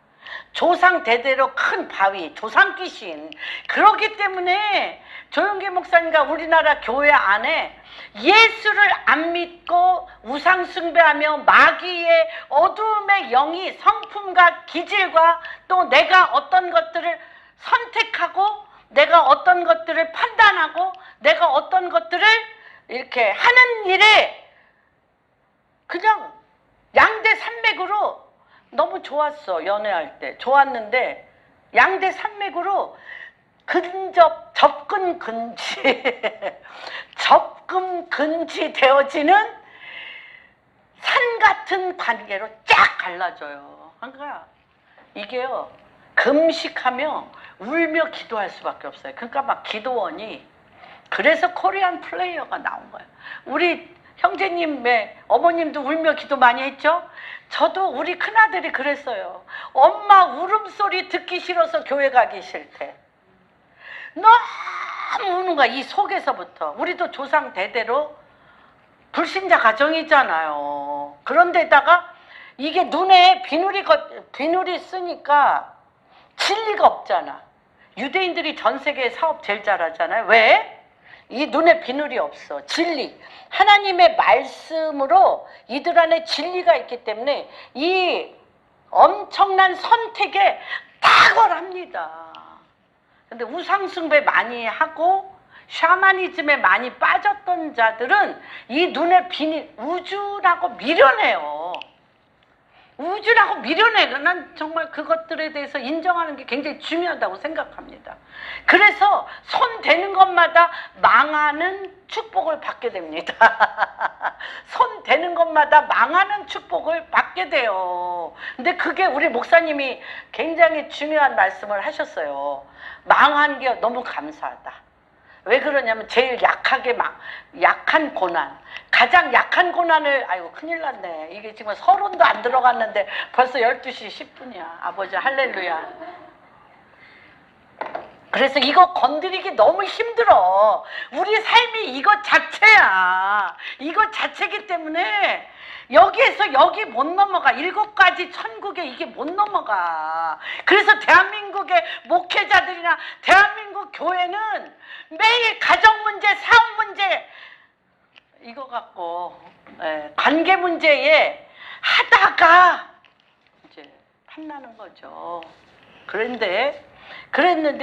조상 대대로 큰 바위, 조상 귀신. 그렇기 때문에 조영기 목사님과 우리나라 교회 안에 예수를 안 믿고 우상 숭배하며 마귀의 어두움의 영이 성품과 기질과 또 내가 어떤 것들을 선택하고 내가 어떤 것들을 판단하고 내가 어떤 것들을 이렇게 하는 일에 그냥 양대 산맥으로 너무 좋았어. 연애할 때 좋았는데 양대 산맥으로 접근 금지 되어지는 산 같은 관계로 쫙 갈라져요. 그러니까 이게요, 금식하며 울며 기도할 수밖에 없어요. 그러니까 막 기도원이, 그래서 코리안 플레이어가 나온 거예요. 우리 형제님의 어머님도 울며 기도 많이 했죠? 저도 우리 큰아들이 그랬어요. 엄마 울음소리 듣기 싫어서 교회 가기 싫대. 너무 우는 거야, 이 속에서부터. 우리도 조상 대대로 불신자 가정이잖아요. 그런데다가 이게 눈에 비누리 쓰니까 진리가 없잖아. 유대인들이 전 세계에 사업 제일 잘하잖아요. 왜? 이 눈에 비늘이 없어. 진리. 하나님의 말씀으로 이들 안에 진리가 있기 때문에 이 엄청난 선택에 탁월합니다. 근데 우상숭배 많이 하고 샤머니즘에 많이 빠졌던 자들은 이 눈에 비닐, 우주라고 미련해요. 우주라고 미련해. 난 정말 그것들에 대해서 인정하는 게 굉장히 중요하다고 생각합니다. 그래서 손 대는 것마다 망하는 축복을 받게 됩니다. 손 대는 것마다 망하는 축복을 받게 돼요. 근데 그게 우리 목사님이 굉장히 중요한 말씀을 하셨어요. 망한 게 너무 감사하다. 왜 그러냐면 제일 약한 고난, 가장 약한 고난을, 아이고 큰일 났네. 이게 지금 서론도 안 들어갔는데 벌써 12시 10분이야. 아버지 할렐루야. 그래서 이거 건드리기 너무 힘들어. 우리 삶이 이것 자체야. 이것 자체이기 때문에 여기에서 여기 못 넘어가. 7가지 천국에 이게 못 넘어가. 그래서 대한민국의 목회자들이나 대한민국 교회는 매일 가정 문제, 사업 문제 이거 갖고 관계 문제에 하다가 이제 탐나는 거죠. 그랬는데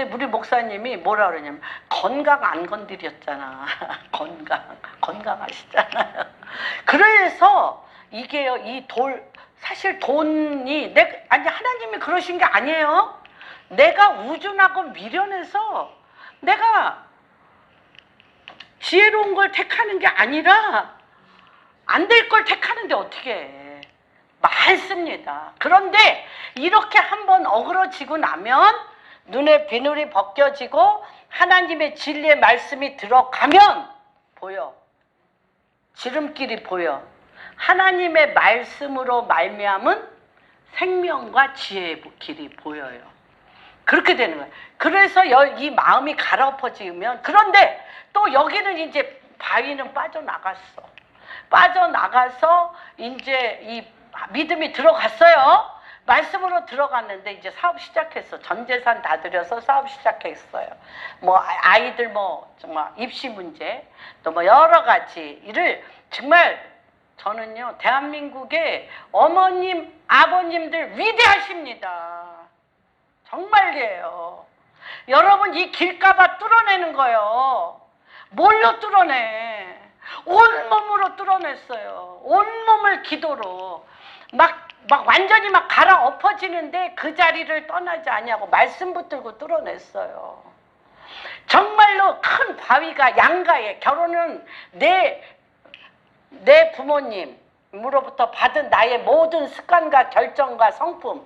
우리 목사님이 뭐라 그러냐면 건강 안 건드렸잖아. 건강하시잖아요. 그래서 이게요, 사실 돈이 하나님이 그러신 게 아니에요. 내가 우준하고 미련해서 내가 지혜로운 걸 택하는 게 아니라 안 될 걸 택하는데 어떻게 해. 말습니다. 그런데 이렇게 한번 어그러지고 나면 눈에 비늘이 벗겨지고 하나님의 진리의 말씀이 들어가면 보여. 지름길이 보여. 하나님의 말씀으로 말미암은 생명과 지혜의 길이 보여요. 그렇게 되는 거예요. 그래서 이 마음이 갈아엎어지면, 그런데 또 여기는 이제 바위는 빠져나가서 이제 이 믿음이 들어갔어요. 말씀으로 들어갔는데 이제 사업 시작했어. 전 재산 다 들여서 사업 시작했어요. 뭐 아이들 뭐 정말 입시 문제 또 뭐 여러 가지 일을 정말 저는요, 대한민국의 어머님 아버님들 위대하십니다. 정말이에요. 여러분 이 길가봐 뚫어내는 거요. 뭘로 뚫어내? 온몸으로 뚫어냈어요. 온몸을 기도로. 막 막 완전히 막 갈아엎어지는데 그 자리를 떠나지 아니하고 말씀 붙들고 뚫어냈어요. 정말로 큰 바위가 양가에 결혼은 내 부모님으로부터 받은 나의 모든 습관과 결정과 성품,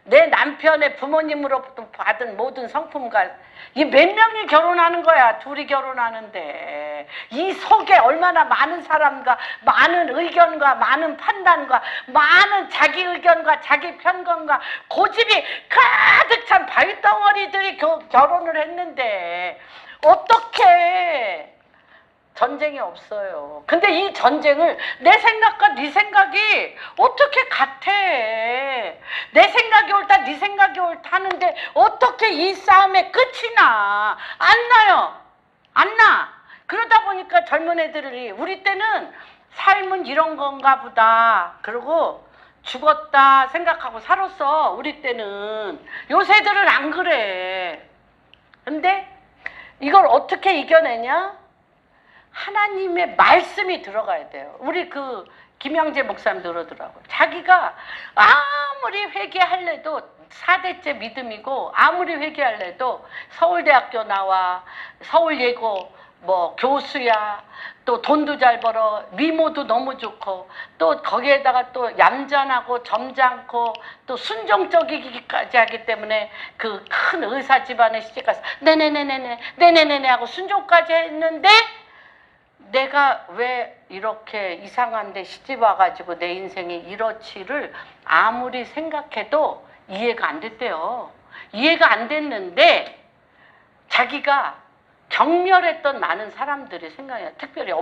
내 남편의 부모님으로부터 받은 모든 성품과 이 몇 명이 결혼하는 거야. 둘이 결혼하는데 이 속에 얼마나 많은 사람과 많은 의견과 많은 판단과 많은 자기 의견과 자기 편견과 고집이 가득 찬 바위덩어리들이 결혼을 했는데 어떻게 전쟁이 없어요. 근데 이 전쟁을 내 생각과 네 생각이 어떻게 같아? 내 생각이 옳다, 네 생각이 옳다 하는데 어떻게 이 싸움의 끝이 나? 안 나요. 안 나. 그러다 보니까 젊은 애들이 우리 때는 삶은 이런 건가 보다. 그리고 죽었다 생각하고 살았어. 우리 때는. 요새 애들은 안 그래. 근데 이걸 어떻게 이겨내냐? 하나님의 말씀이 들어가야 돼요. 우리 그 김영재 목사님도 그러더라고요. 자기가 아무리 회개할래도 4대째 믿음이고 아무리 회개할래도 서울대학교 나와 서울예고 뭐 교수야, 또 돈도 잘 벌어, 미모도 너무 좋고, 또 거기에다가 또 얌전하고 점잖고 또 순종적이기까지 하기 때문에 그 큰 의사 집안에 시집가서 네네네네 하고 순종까지 했는데 내가 왜 이렇게 이상한데 시집 와가지고 내 인생이 이렇지를 아무리 생각해도 이해가 안 됐대요. 이해가 안 됐는데 자기가 경멸했던 많은 사람들이 생각이 나요. 특별히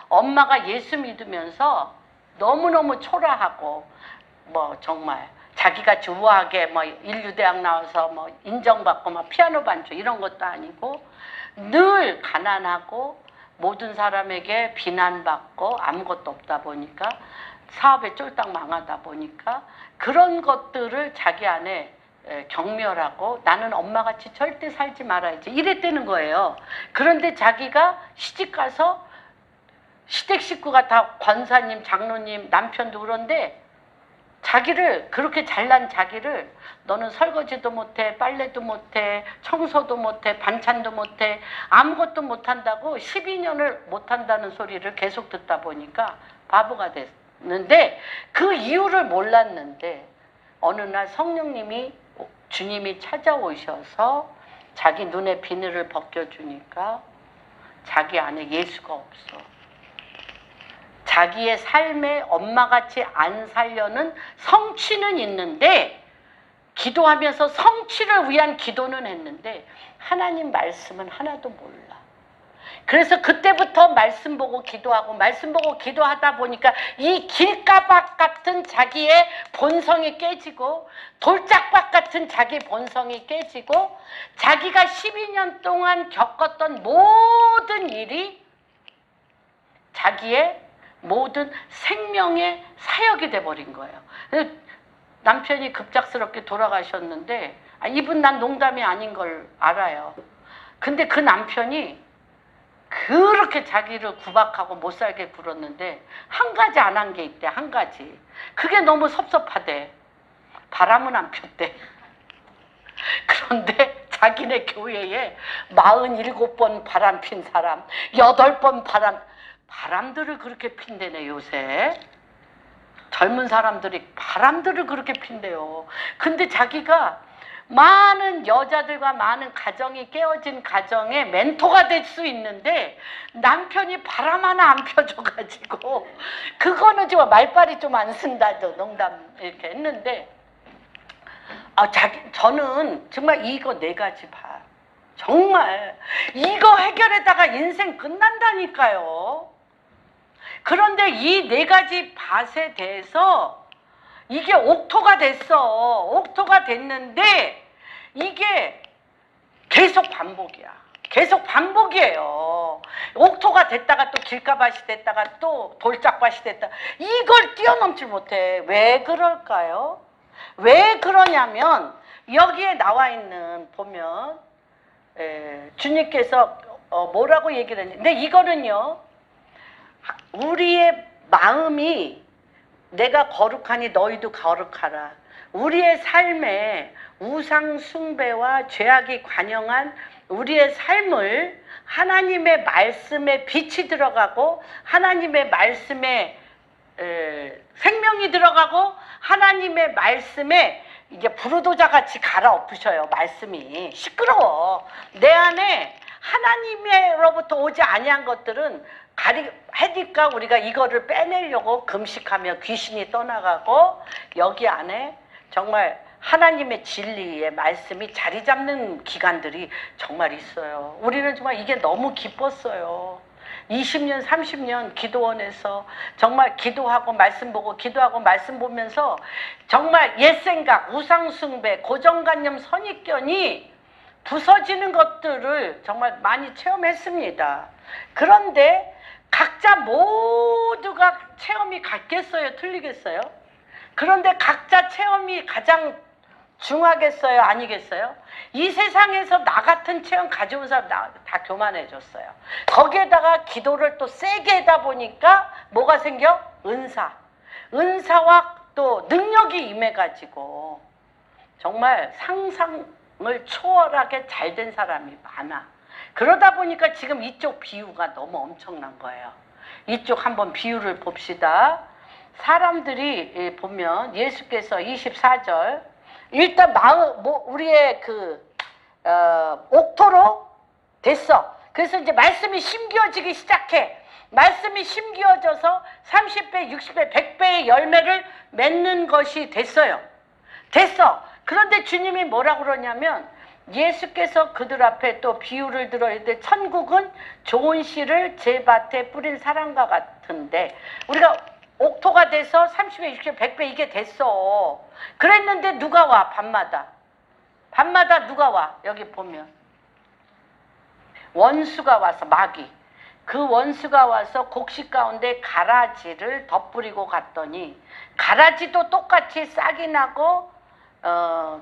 엄마가 예수 믿으면서 너무너무 초라하고 뭐 정말 자기같이 우아하게 뭐 인류대학 나와서 뭐 인정받고 막 피아노 반주 이런 것도 아니고 늘 가난하고 모든 사람에게 비난받고 아무것도 없다 보니까 사업에 쫄딱 망하다 보니까 그런 것들을 자기 안에 경멸하고 나는 엄마같이 절대 살지 말아야지 이랬다는 거예요. 그런데 자기가 시집가서 시댁 식구가 다 권사님, 장로님, 남편도 그런데 자기를 그렇게 잘난 자기를 너는 설거지도 못해, 빨래도 못해, 청소도 못해, 반찬도 못해, 아무것도 못한다고 12년을 못한다는 소리를 계속 듣다 보니까 바보가 됐는데 그 이유를 몰랐는데 어느 날 성령님이 주님이 찾아오셔서 자기 눈에 비늘을 벗겨주니까 자기 안에 예수가 없어. 자기의 삶에 엄마같이 안 살려는 성취는 있는데 기도하면서 성취를 위한 기도는 했는데 하나님 말씀은 하나도 몰라. 그래서 그때부터 말씀 보고 기도하고 말씀 보고 기도하다 보니까 이 길가박 같은 자기의 본성이 깨지고 돌짝박 같은 자기 본성이 깨지고 자기가 12년 동안 겪었던 모든 일이 자기의 모든 생명의 사역이 돼버린 거예요. 남편이 급작스럽게 돌아가셨는데 이분 난 농담이 아닌 걸 알아요. 근데 그 남편이 그렇게 자기를 구박하고 못 살게 굴었는데 한 가지 안 한 게 있대. 한 가지. 그게 너무 섭섭하대. 바람은 안 폈대. 그런데 자기네 교회에 47번 바람 핀 사람, 8번 바람들을 그렇게 핀대네 요새. 젊은 사람들이 바람들을 그렇게 핀대요. 근데 자기가 많은 여자들과 많은 가정이 깨어진 가정의 멘토가 될 수 있는데 남편이 바람 하나 안 펴줘가지고 그거는 지금 말빨이 좀 안 쓴다도 농담 이렇게 했는데 저는 정말 이거 4가지 봐. 정말 이거 해결에다가 인생 끝난다니까요. 그런데 이 4가지 밭에 대해서 이게 옥토가 됐어. 옥토가 됐는데 이게 계속 반복이야. 계속 반복이에요. 옥토가 됐다가 또 길가밭이 됐다가 또 돌짝밭이 됐다가 이걸 뛰어넘지 못해. 왜 그럴까요? 왜 그러냐면 여기에 나와 있는 보면 주님께서 뭐라고 얘기를 했는데 근데 이거는요. 우리의 마음이 내가 거룩하니 너희도 거룩하라. 우리의 삶에 우상 숭배와 죄악이 관영한 우리의 삶을 하나님의 말씀에 빛이 들어가고 하나님의 말씀에 생명이 들어가고 하나님의 말씀에 이제 부르도자 같이 갈아엎으셔요. 말씀이 시끄러워. 내 안에 하나님으로부터 오지 아니한 것들은 하니까 우리가 이거를 빼내려고 금식하며 귀신이 떠나가고 여기 안에 정말 하나님의 진리의 말씀이 자리 잡는 기간들이 정말 있어요. 우리는 정말 이게 너무 기뻤어요. 20년, 30년 기도원에서 정말 기도하고 말씀 보고 기도하고 말씀 보면서 정말 옛생각, 우상숭배, 고정관념, 선입견이 부서지는 것들을 정말 많이 체험했습니다. 그런데 각자 모두가 체험이 같겠어요? 틀리겠어요? 그런데 각자 체험이 가장 중하겠어요? 아니겠어요? 이 세상에서 나 같은 체험 가져온 사람 다 교만해졌어요. 거기에다가 기도를 또 세게 하다 보니까 뭐가 생겨? 은사와 또 능력이 임해가지고 정말 상상을 초월하게 잘된 사람이 많아. 그러다 보니까 지금 이쪽 비유가 너무 엄청난 거예요. 이쪽 한번 비유를 봅시다. 사람들이 보면 예수께서 24절 일단 우리의 옥토로 됐어. 그래서 이제 말씀이 심겨지기 시작해. 말씀이 심겨져서 30배, 60배, 100배의 열매를 맺는 것이 됐어요. 됐어. 그런데 주님이 뭐라고 그러냐면 예수께서 그들 앞에 또 비유를 들어 이르되 천국은 좋은 씨를 제 밭에 뿌린 사람과 같은데 우리가 옥토가 돼서 30배, 60배, 100배 이게 됐어. 그랬는데 누가 와? 밤마다 누가 와? 여기 보면 원수가 와서 마귀. 그 원수가 와서 곡식 가운데 가라지를 덧뿌리고 갔더니 가라지도 똑같이 싹이 나고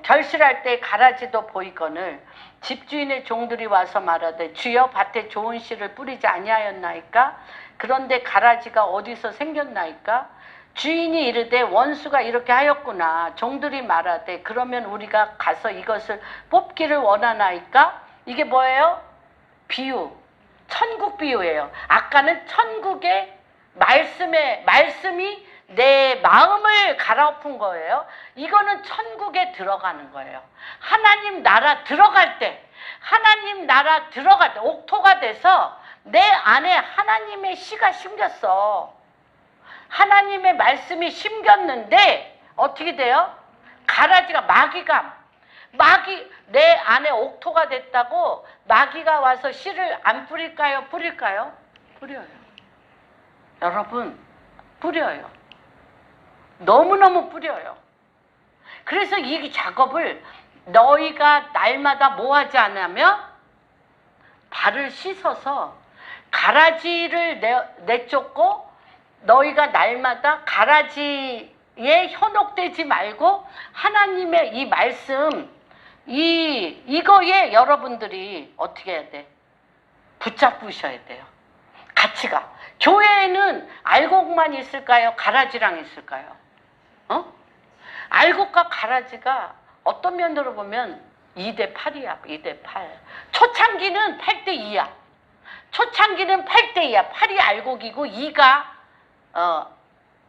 결실할 때 가라지도 보이거늘 집주인의 종들이 와서 말하되 주여 밭에 좋은 씨를 뿌리지 아니하였나이까? 그런데 가라지가 어디서 생겼나이까? 주인이 이르되 원수가 이렇게 하였구나. 종들이 말하되 그러면 우리가 가서 이것을 뽑기를 원하나이까? 이게 뭐예요? 비유. 천국 비유예요. 아까는 천국의 말씀이 내 마음을 갈아엎은 거예요. 이거는 천국에 들어가는 거예요. 하나님 나라 들어갈 때 옥토가 돼서 내 안에 하나님의 씨가 심겼어. 하나님의 말씀이 심겼는데 어떻게 돼요? 가라지가 내 안에 옥토가 됐다고 마귀가 와서 씨를 안 뿌릴까요? 뿌릴까요? 뿌려요. 여러분, 뿌려요. 너무너무 뿌려요. 그래서 이 작업을 너희가 날마다 뭐 하지 않으면 발을 씻어서 가라지를 내쫓고 너희가 날마다 가라지에 현혹되지 말고 하나님의 이 말씀 이거에 여러분들이 어떻게 해야 돼? 붙잡으셔야 돼요. 같이 가. 교회에는 알곡만 있을까요? 가라지랑 있을까요? 알곡과 가라지가 어떤 면으로 보면 2대 8이야. 2대 8. 초창기는 8대 2야. 초창기는 8대 2야. 8이 알곡이고 2가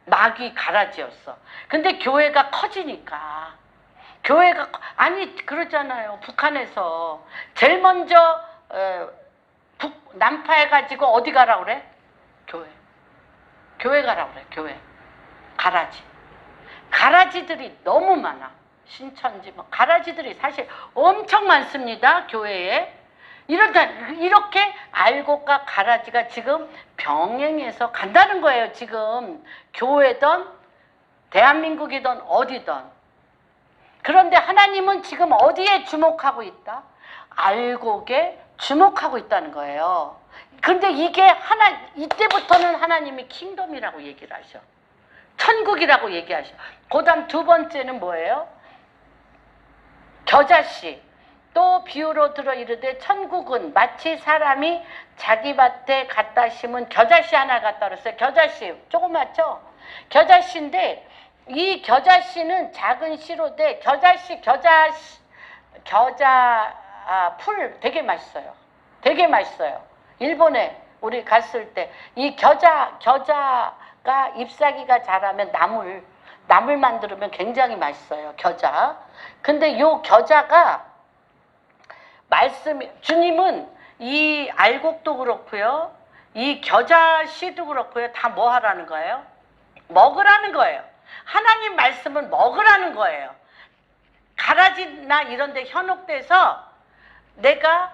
마귀 가라지였어. 근데 교회가 커지니까 아니 그러잖아요. 북한에서 제일 먼저 난파해가지고 어디 가라 그래? 교회 가라 그래. 교회. 가라지들이 너무 많아. 신천지 가라지들이 사실 엄청 많습니다. 교회에. 이렇게 알곡과 가라지가 지금 병행해서 간다는 거예요. 지금 교회든 대한민국이든 어디든. 그런데 하나님은 지금 어디에 주목하고 있다? 알곡에 주목하고 있다는 거예요. 그런데 이때부터는 하나님이 킹덤이라고 얘기를 하셔. 천국이라고 얘기하셔. 그 다음 두 번째는 뭐예요? 겨자씨. 또 비유로 들어 이르되 천국은 마치 사람이 자기 밭에 갖다 심은 겨자씨 하나 갖다 그랬어요. 겨자씨 조그맣죠? 겨자씨인데 이 겨자씨는 작은 씨로 돼. 겨자 풀 되게 맛있어요. 되게 맛있어요. 일본에 우리 갔을 때 이 겨자가 잎사귀가 자라면 나물 만들면 굉장히 맛있어요. 겨자. 근데 요 겨자가 주님은 이 알곡도 그렇고요. 이 겨자 씨도 그렇고요. 다 뭐 하라는 거예요? 먹으라는 거예요. 하나님 말씀은 먹으라는 거예요. 가라지나 이런 데 현혹돼서 내가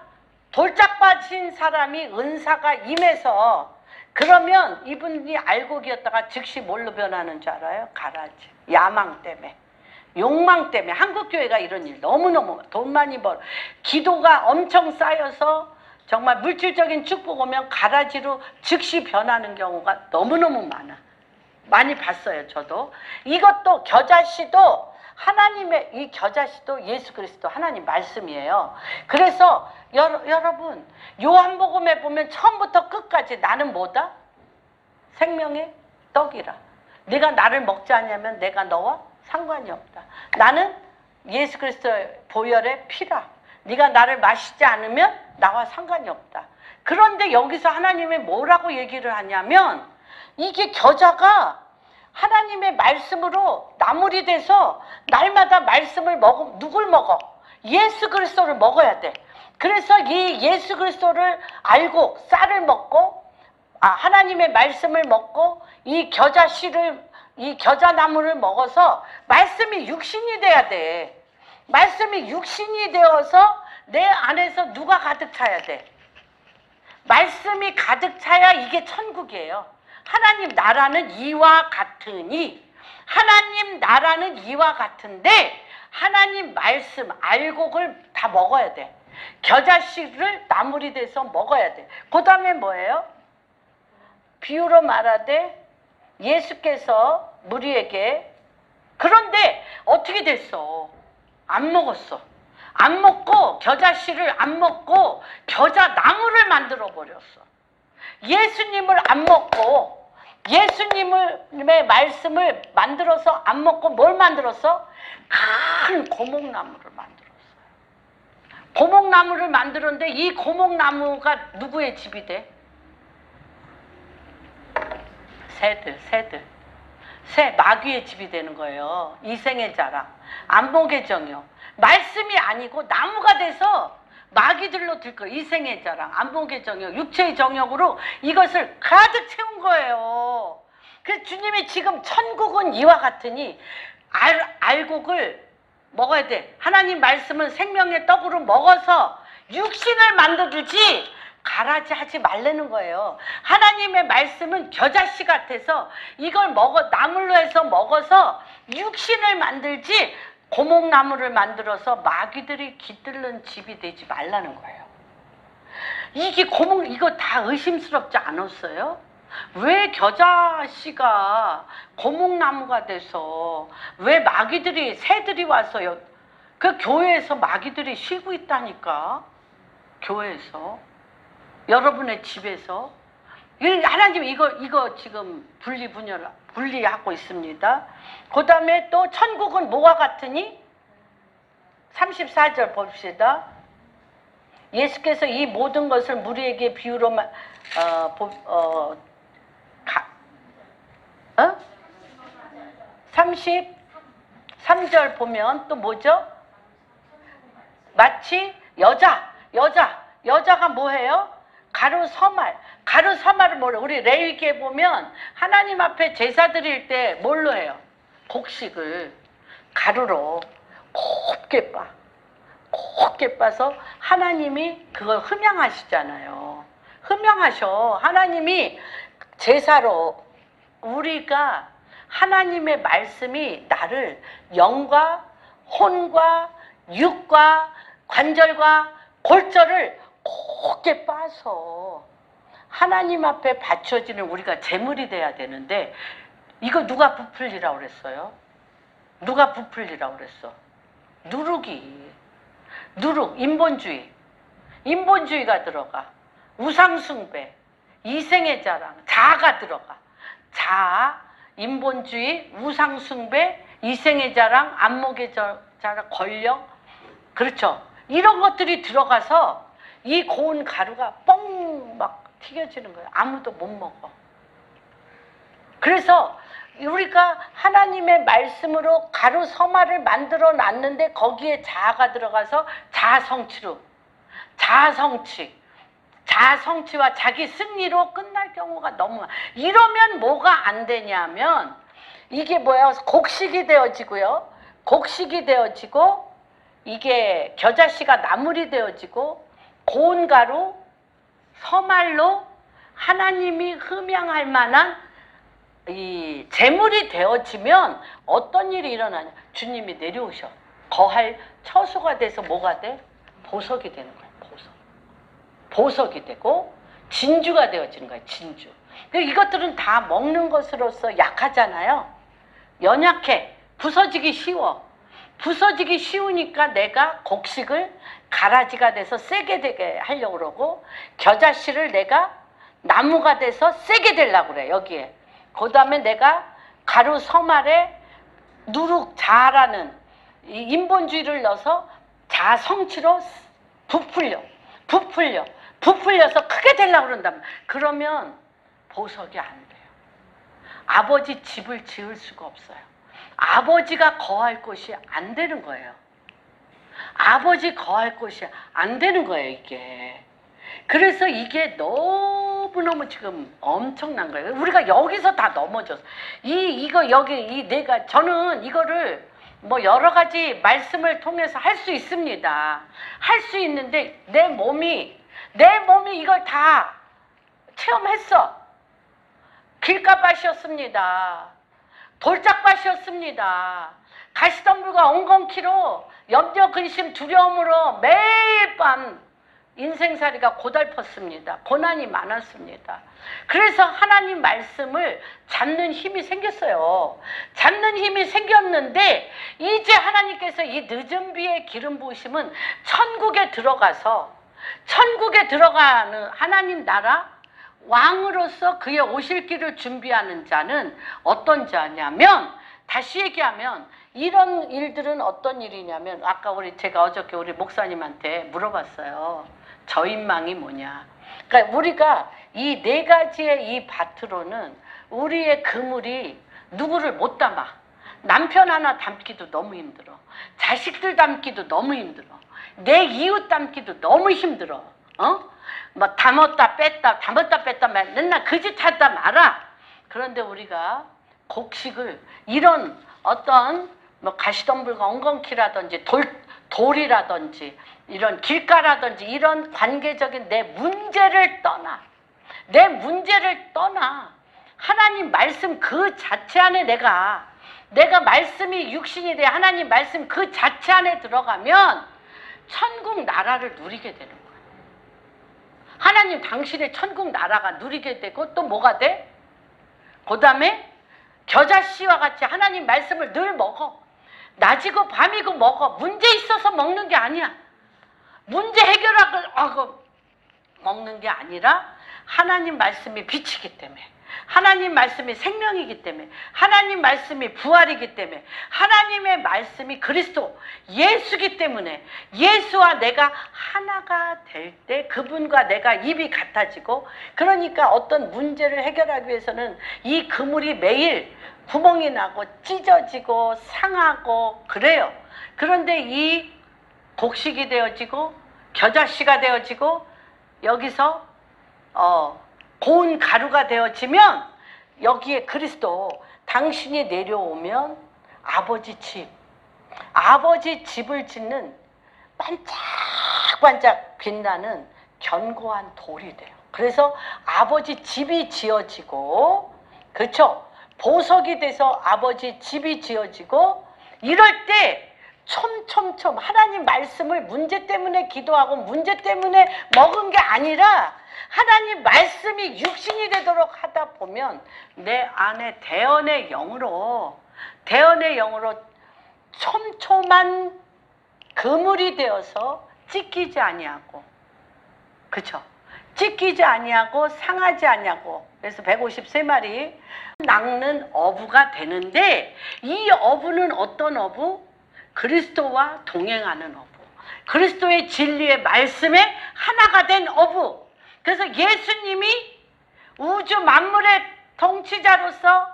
돌짝빠진 사람이 은사가 임해서 그러면 이분이 알곡이었다가 즉시 뭘로 변하는 줄 알아요? 가라지. 야망 때문에. 욕망 때문에. 한국교회가 이런 일 너무너무 돈 많이 벌어. 기도가 엄청 쌓여서 정말 물질적인 축복 오면 가라지로 즉시 변하는 경우가 너무너무 많아. 많이 봤어요, 저도. 이것도 겨자씨도 하나님의 이 겨자씨도 예수 그리스도 하나님 말씀이에요. 그래서 여러분 요한복음에 보면 처음부터 끝까지 나는 뭐다? 생명의 떡이라. 네가 나를 먹지 않냐면 내가 너와 상관이 없다. 나는 예수 그리스도의 보혈의 피라. 네가 나를 마시지 않으면 나와 상관이 없다. 그런데 여기서 하나님이 뭐라고 얘기를 하냐면 이게 겨자가 하나님의 말씀으로 나물이 돼서 날마다 말씀을 누굴 먹어? 예수 그리스도를 먹어야 돼. 그래서 이 예수 그리스도를 알고 쌀을 먹고 하나님의 말씀을 먹고 이 겨자나무를 먹어서 말씀이 육신이 돼야 돼. 말씀이 육신이 되어서 내 안에서 누가 가득 차야 돼? 말씀이 가득 차야 이게 천국이에요. 하나님 나라는 이와 같으니 하나님 나라는 이와 같은데 하나님 말씀 알곡을 다 먹어야 돼. 겨자씨를 나물이 돼서 먹어야 돼. 그 다음에 뭐예요? 비유로 말하되 예수께서 무리에게 그런데 어떻게 됐어? 안 먹었어. 안 먹고 겨자씨를 안 먹고 겨자나무를 만들어 버렸어. 예수님을 안 먹고 예수님의 말씀을 만들어서 안 먹고 뭘 만들었어? 큰 고목나무를 만들었어요. 고목나무를 만들었는데 이 고목나무가 누구의 집이 돼? 새 마귀의 집이 되는 거예요. 이생의 자랑, 안목의 정욕. 말씀이 아니고 나무가 돼서 마귀들로 들 거예요. 이생의 자랑, 안목의 정욕, 육체의 정욕으로 이것을 가득 채운 거예요. 그래서 주님이 지금 천국은 이와 같으니 알곡을 먹어야 돼. 하나님 말씀은 생명의 떡으로 먹어서 육신을 만들지 가라지 하지 말라는 거예요. 하나님의 말씀은 겨자씨 같아서 이걸 나물로 해서 먹어서 육신을 만들지 고목나무를 만들어서 마귀들이 깃들는 집이 되지 말라는 거예요. 이거 다 의심스럽지 않았어요? 왜 겨자씨가 고목나무가 돼서 왜 새들이 와서 그 교회에서 마귀들이 쉬고 있다니까. 교회에서 여러분의 집에서 하나님 이거 지금 분리하고 있습니다. 그 다음에 또 천국은 뭐와 같으니? 34절 봅시다. 예수께서 이 모든 것을 무리에게 비유로 33절 보면 또 뭐죠? 마치 여자가 뭐해요? 가루서말을 뭐래? 우리 레위기에 보면 하나님 앞에 제사 드릴 때 뭘로 해요? 곡식을 가루로 곱게 빠서 하나님이 그걸 흠양하시잖아요. 흠양하셔. 하나님이 제사로 우리가 하나님의 말씀이 나를 영과 혼과 육과 관절과 골절을 곱게 빠서 하나님 앞에 바쳐지는 우리가 제물이 돼야 되는데 이거 누가 부풀리라고 그랬어요? 누가 부풀리라고 그랬어? 누룩, 인본주의가 들어가. 우상숭배, 이생의 자랑, 자아가 들어가. 자아, 인본주의, 우상숭배, 이생의 자랑, 안목의 자랑, 권력, 그렇죠. 이런 것들이 들어가서 이 고운 가루가 뻥 막 튀겨지는 거예요. 아무도 못 먹어. 그래서 우리가 하나님의 말씀으로 가루 서마를 만들어 놨는데 거기에 자아가 들어가서 자아성취와 자기 승리로 끝날 경우가 너무 많아요. 이러면 뭐가 안 되냐면 이게 뭐야? 곡식이 되어지고요. 곡식이 되어지고 이게 겨자씨가 나물이 되어지고 고운 가루, 서말로 하나님이 흠양할 만한 이 재물이 되어지면 어떤 일이 일어나냐? 주님이 내려오셔. 거할 처소가 돼서 뭐가 돼? 보석이 되는 거야. 보석이 되고 진주가 되어지는 거야. 진주. 이것들은 다 먹는 것으로서 약하잖아요. 연약해. 부서지기 쉬워. 부서지기 쉬우니까 내가 곡식을 가라지가 돼서 세게 되게 하려고 그러고 겨자씨를 내가 나무가 돼서 세게 되려고 그래. 여기에. 그 다음에 내가 가루 서말에 누룩 자아라는 인본주의를 넣어서 자성치로 부풀려서 크게 되려고 그런다면 그러면 보석이 안 돼요. 아버지 집을 지을 수가 없어요. 아버지가 거할 곳이 안 되는 거예요. 아버지 거할 곳이 안 되는 거예요, 이게. 그래서 이게 너무너무 지금 엄청난 거예요. 우리가 여기서 다 넘어졌어. 저는 이거를 뭐 여러 가지 말씀을 통해서 할 수 있습니다. 할 수 있는데 내 몸이 이걸 다 체험했어. 길가밭이었습니다. 돌짝밭이었습니다. 가시덤불과 엉겅퀴로 염려, 근심, 두려움으로 매일 밤 인생살이가 고달팠습니다. 고난이 많았습니다. 그래서 하나님 말씀을 잡는 힘이 생겼어요. 잡는 힘이 생겼는데 이제 하나님께서 이 늦은 비의 기름 부으심은 천국에 들어가는 하나님 나라 왕으로서 그의 오실 길을 준비하는 자는 어떤 자냐면, 다시 얘기하면 이런 일들은 어떤 일이냐면, 아까 제가 어저께 우리 목사님한테 물어봤어요. 저인망이 뭐냐. 그러니까 우리가 이 네 가지의 이 밭으로는 우리의 그물이 누구를 못 담아. 남편 하나 담기도 너무 힘들어. 자식들 담기도 너무 힘들어. 내 이웃 담기도 너무 힘들어. 뭐 담았다 뺐다 맨날 그 짓 하다 말아. 그런데 우리가 곡식을 이런 어떤 뭐 가시덤불과 엉겅퀴라든지 돌이라든지 이런 길가라든지 이런 관계적인 내 문제를 떠나 하나님 말씀 그 자체 안에 내가 말씀이 육신이 돼 하나님 말씀 그 자체 안에 들어가면 천국 나라를 누리게 되는 거예요. 하나님 당신의 천국 나라가 누리게 되고 또 뭐가 돼? 그 다음에 겨자씨와 같이 하나님 말씀을 늘 먹어. 낮이고 밤이고 먹어. 문제 있어서 먹는 게 아니야. 문제 해결하고 먹는 게 아니라 하나님 말씀이 빛이기 때문에, 하나님 말씀이 생명이기 때문에, 하나님 말씀이 부활이기 때문에, 하나님의 말씀이 그리스도 예수기 때문에 예수와 내가 하나가 될 때 그분과 내가 입이 같아지고, 그러니까 어떤 문제를 해결하기 위해서는 이 그물이 매일 구멍이 나고 찢어지고 상하고 그래요. 그런데 이 곡식이 되어지고 겨자씨가 되어지고 여기서 고운 가루가 되어지면 여기에 그리스도 당신이 내려오면 아버지 집을 짓는 반짝반짝 빛나는 견고한 돌이 돼요. 그래서 아버지 집이 지어지고, 그렇죠? 보석이 돼서 아버지 집이 지어지고, 이럴 때 촘촘 하나님 말씀을 문제 때문에 기도하고 문제 때문에 먹은 게 아니라 하나님 말씀이 육신이 되도록 하다 보면 내 안에 대언의 영으로 촘촘한 그물이 되어서 찢기지 아니하고, 그쵸? 찢기지 아니하고 상하지 아니하고, 그래서 153마리 낚는 어부가 되는데, 이 어부는 어떤 어부? 그리스도와 동행하는 어부, 그리스도의 진리의 말씀에 하나가 된 어부. 그래서 예수님이 우주 만물의 통치자로서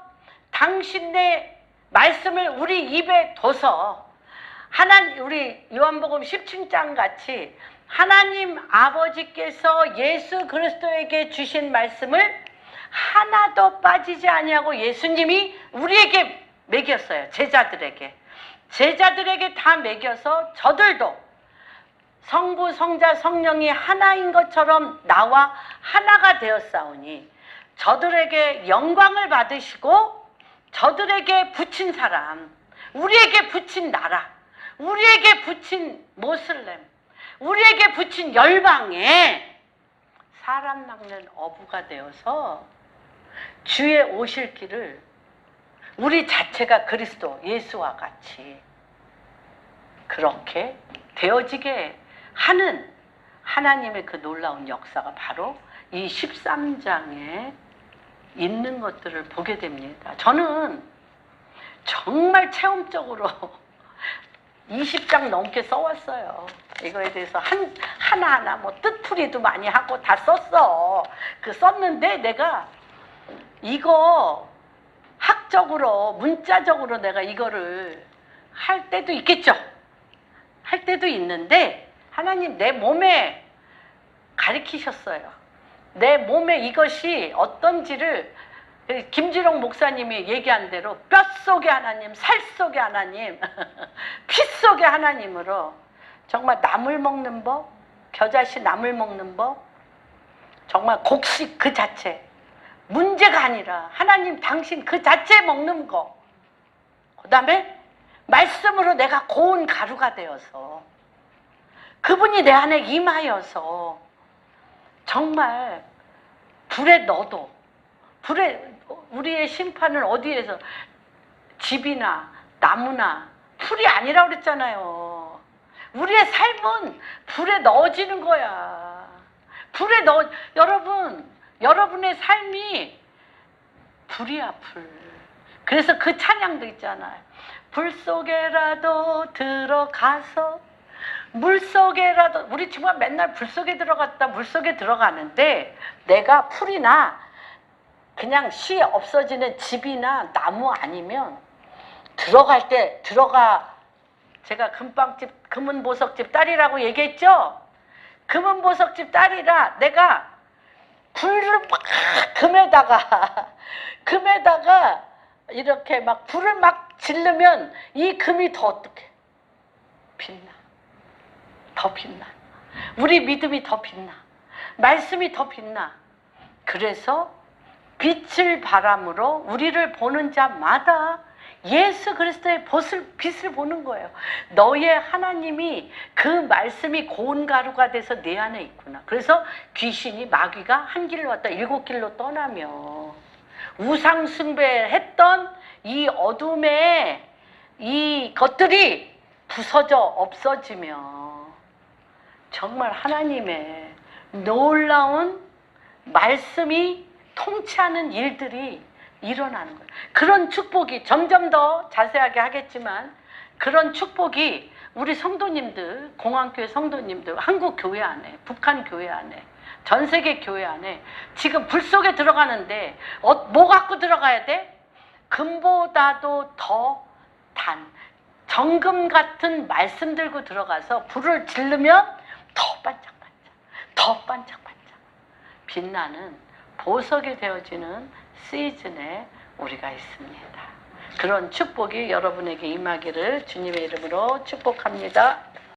당신의 말씀을 우리 입에 둬서 우리 요한복음 17장 같이 하나님 아버지께서 예수 그리스도에게 주신 말씀을 하나도 빠지지 아니하고 예수님이 우리에게 먹였어요. 제자들에게 다 먹여서 저들도 성부, 성자, 성령이 하나인 것처럼 나와 하나가 되었사오니 저들에게 영광을 받으시고 저들에게 붙인 사람, 우리에게 붙인 나라, 우리에게 붙인 모슬렘, 우리에게 붙인 열방에 사람 낚는 어부가 되어서 주의 오실 길을 우리 자체가 그리스도 예수와 같이 그렇게 되어지게 하는 하나님의 그 놀라운 역사가 바로 이 13장에 있는 것들을 보게 됩니다. 저는 정말 체험적으로 20장 넘게 써왔어요. 이거에 대해서 하나하나 뭐 뜻풀이도 많이 하고 다 썼어. 썼는데 내가 이거 학적으로 문자적으로 내가 이거를 할 때도 있겠죠. 할 때도 있는데 하나님 내 몸에 가르치셨어요. 내 몸에 이것이 어떤지를 김지롱 목사님이 얘기한 대로 뼛속의 하나님, 살 속의 하나님, 피 속의 하나님으로 정말 나물 먹는 법, 겨자씨 나물 먹는 법, 정말 곡식 그 자체, 문제가 아니라 하나님 당신 그 자체 먹는 거, 그 다음에 말씀으로 내가 고운 가루가 되어서 그분이 내 안에 임하여서 정말 불에 넣어도 우리의 심판은 어디에서 집이나 나무나 풀이 아니라고 그랬잖아요. 우리의 삶은 불에 넣어지는 거야. 여러분의 삶이 불이야, 불. 그래서 그 찬양도 있잖아요. 불 속에라도 들어가서 물 속에라도, 우리 정말 맨날 불 속에 들어갔다 물 속에 들어가는데 내가 풀이나 그냥 쉬 없어지는 집이나 나무 아니면 들어갈 때 제가 금빵집 금은보석집 딸이라고 얘기했죠. 금은보석집 딸이라 내가 불을 막 금에다가 이렇게 막 불을 막 지르면 이 금이 더 어떻게 더 빛나. 우리 믿음이 더 빛나. 말씀이 더 빛나. 그래서 빛을 바람으로 우리를 보는 자마다 예수 그리스도의 빛을 보는 거예요. 너의 하나님이 그 말씀이 고운 가루가 돼서 내 안에 있구나. 그래서 귀신이 마귀가 한 길로 왔다 7길로 떠나며 우상 숭배했던 이 어둠의 이 것들이 부서져 없어지며 정말 하나님의 놀라운 말씀이 통치하는 일들이 일어나는 거예요. 그런 축복이 점점 더 자세하게 하겠지만 그런 축복이 우리 성도님들, 공안교회 성도님들, 한국 교회 안에, 북한 교회 안에, 전 세계 교회 안에 지금 불 속에 들어가는데 뭐 갖고 들어가야 돼? 금보다도 더 정금 같은 말씀 들고 들어가서 불을 지르면 더 반짝반짝 빛나는 보석이 되어지는 시즌에 우리가 있습니다. 그런 축복이 여러분에게 임하기를 주님의 이름으로 축복합니다.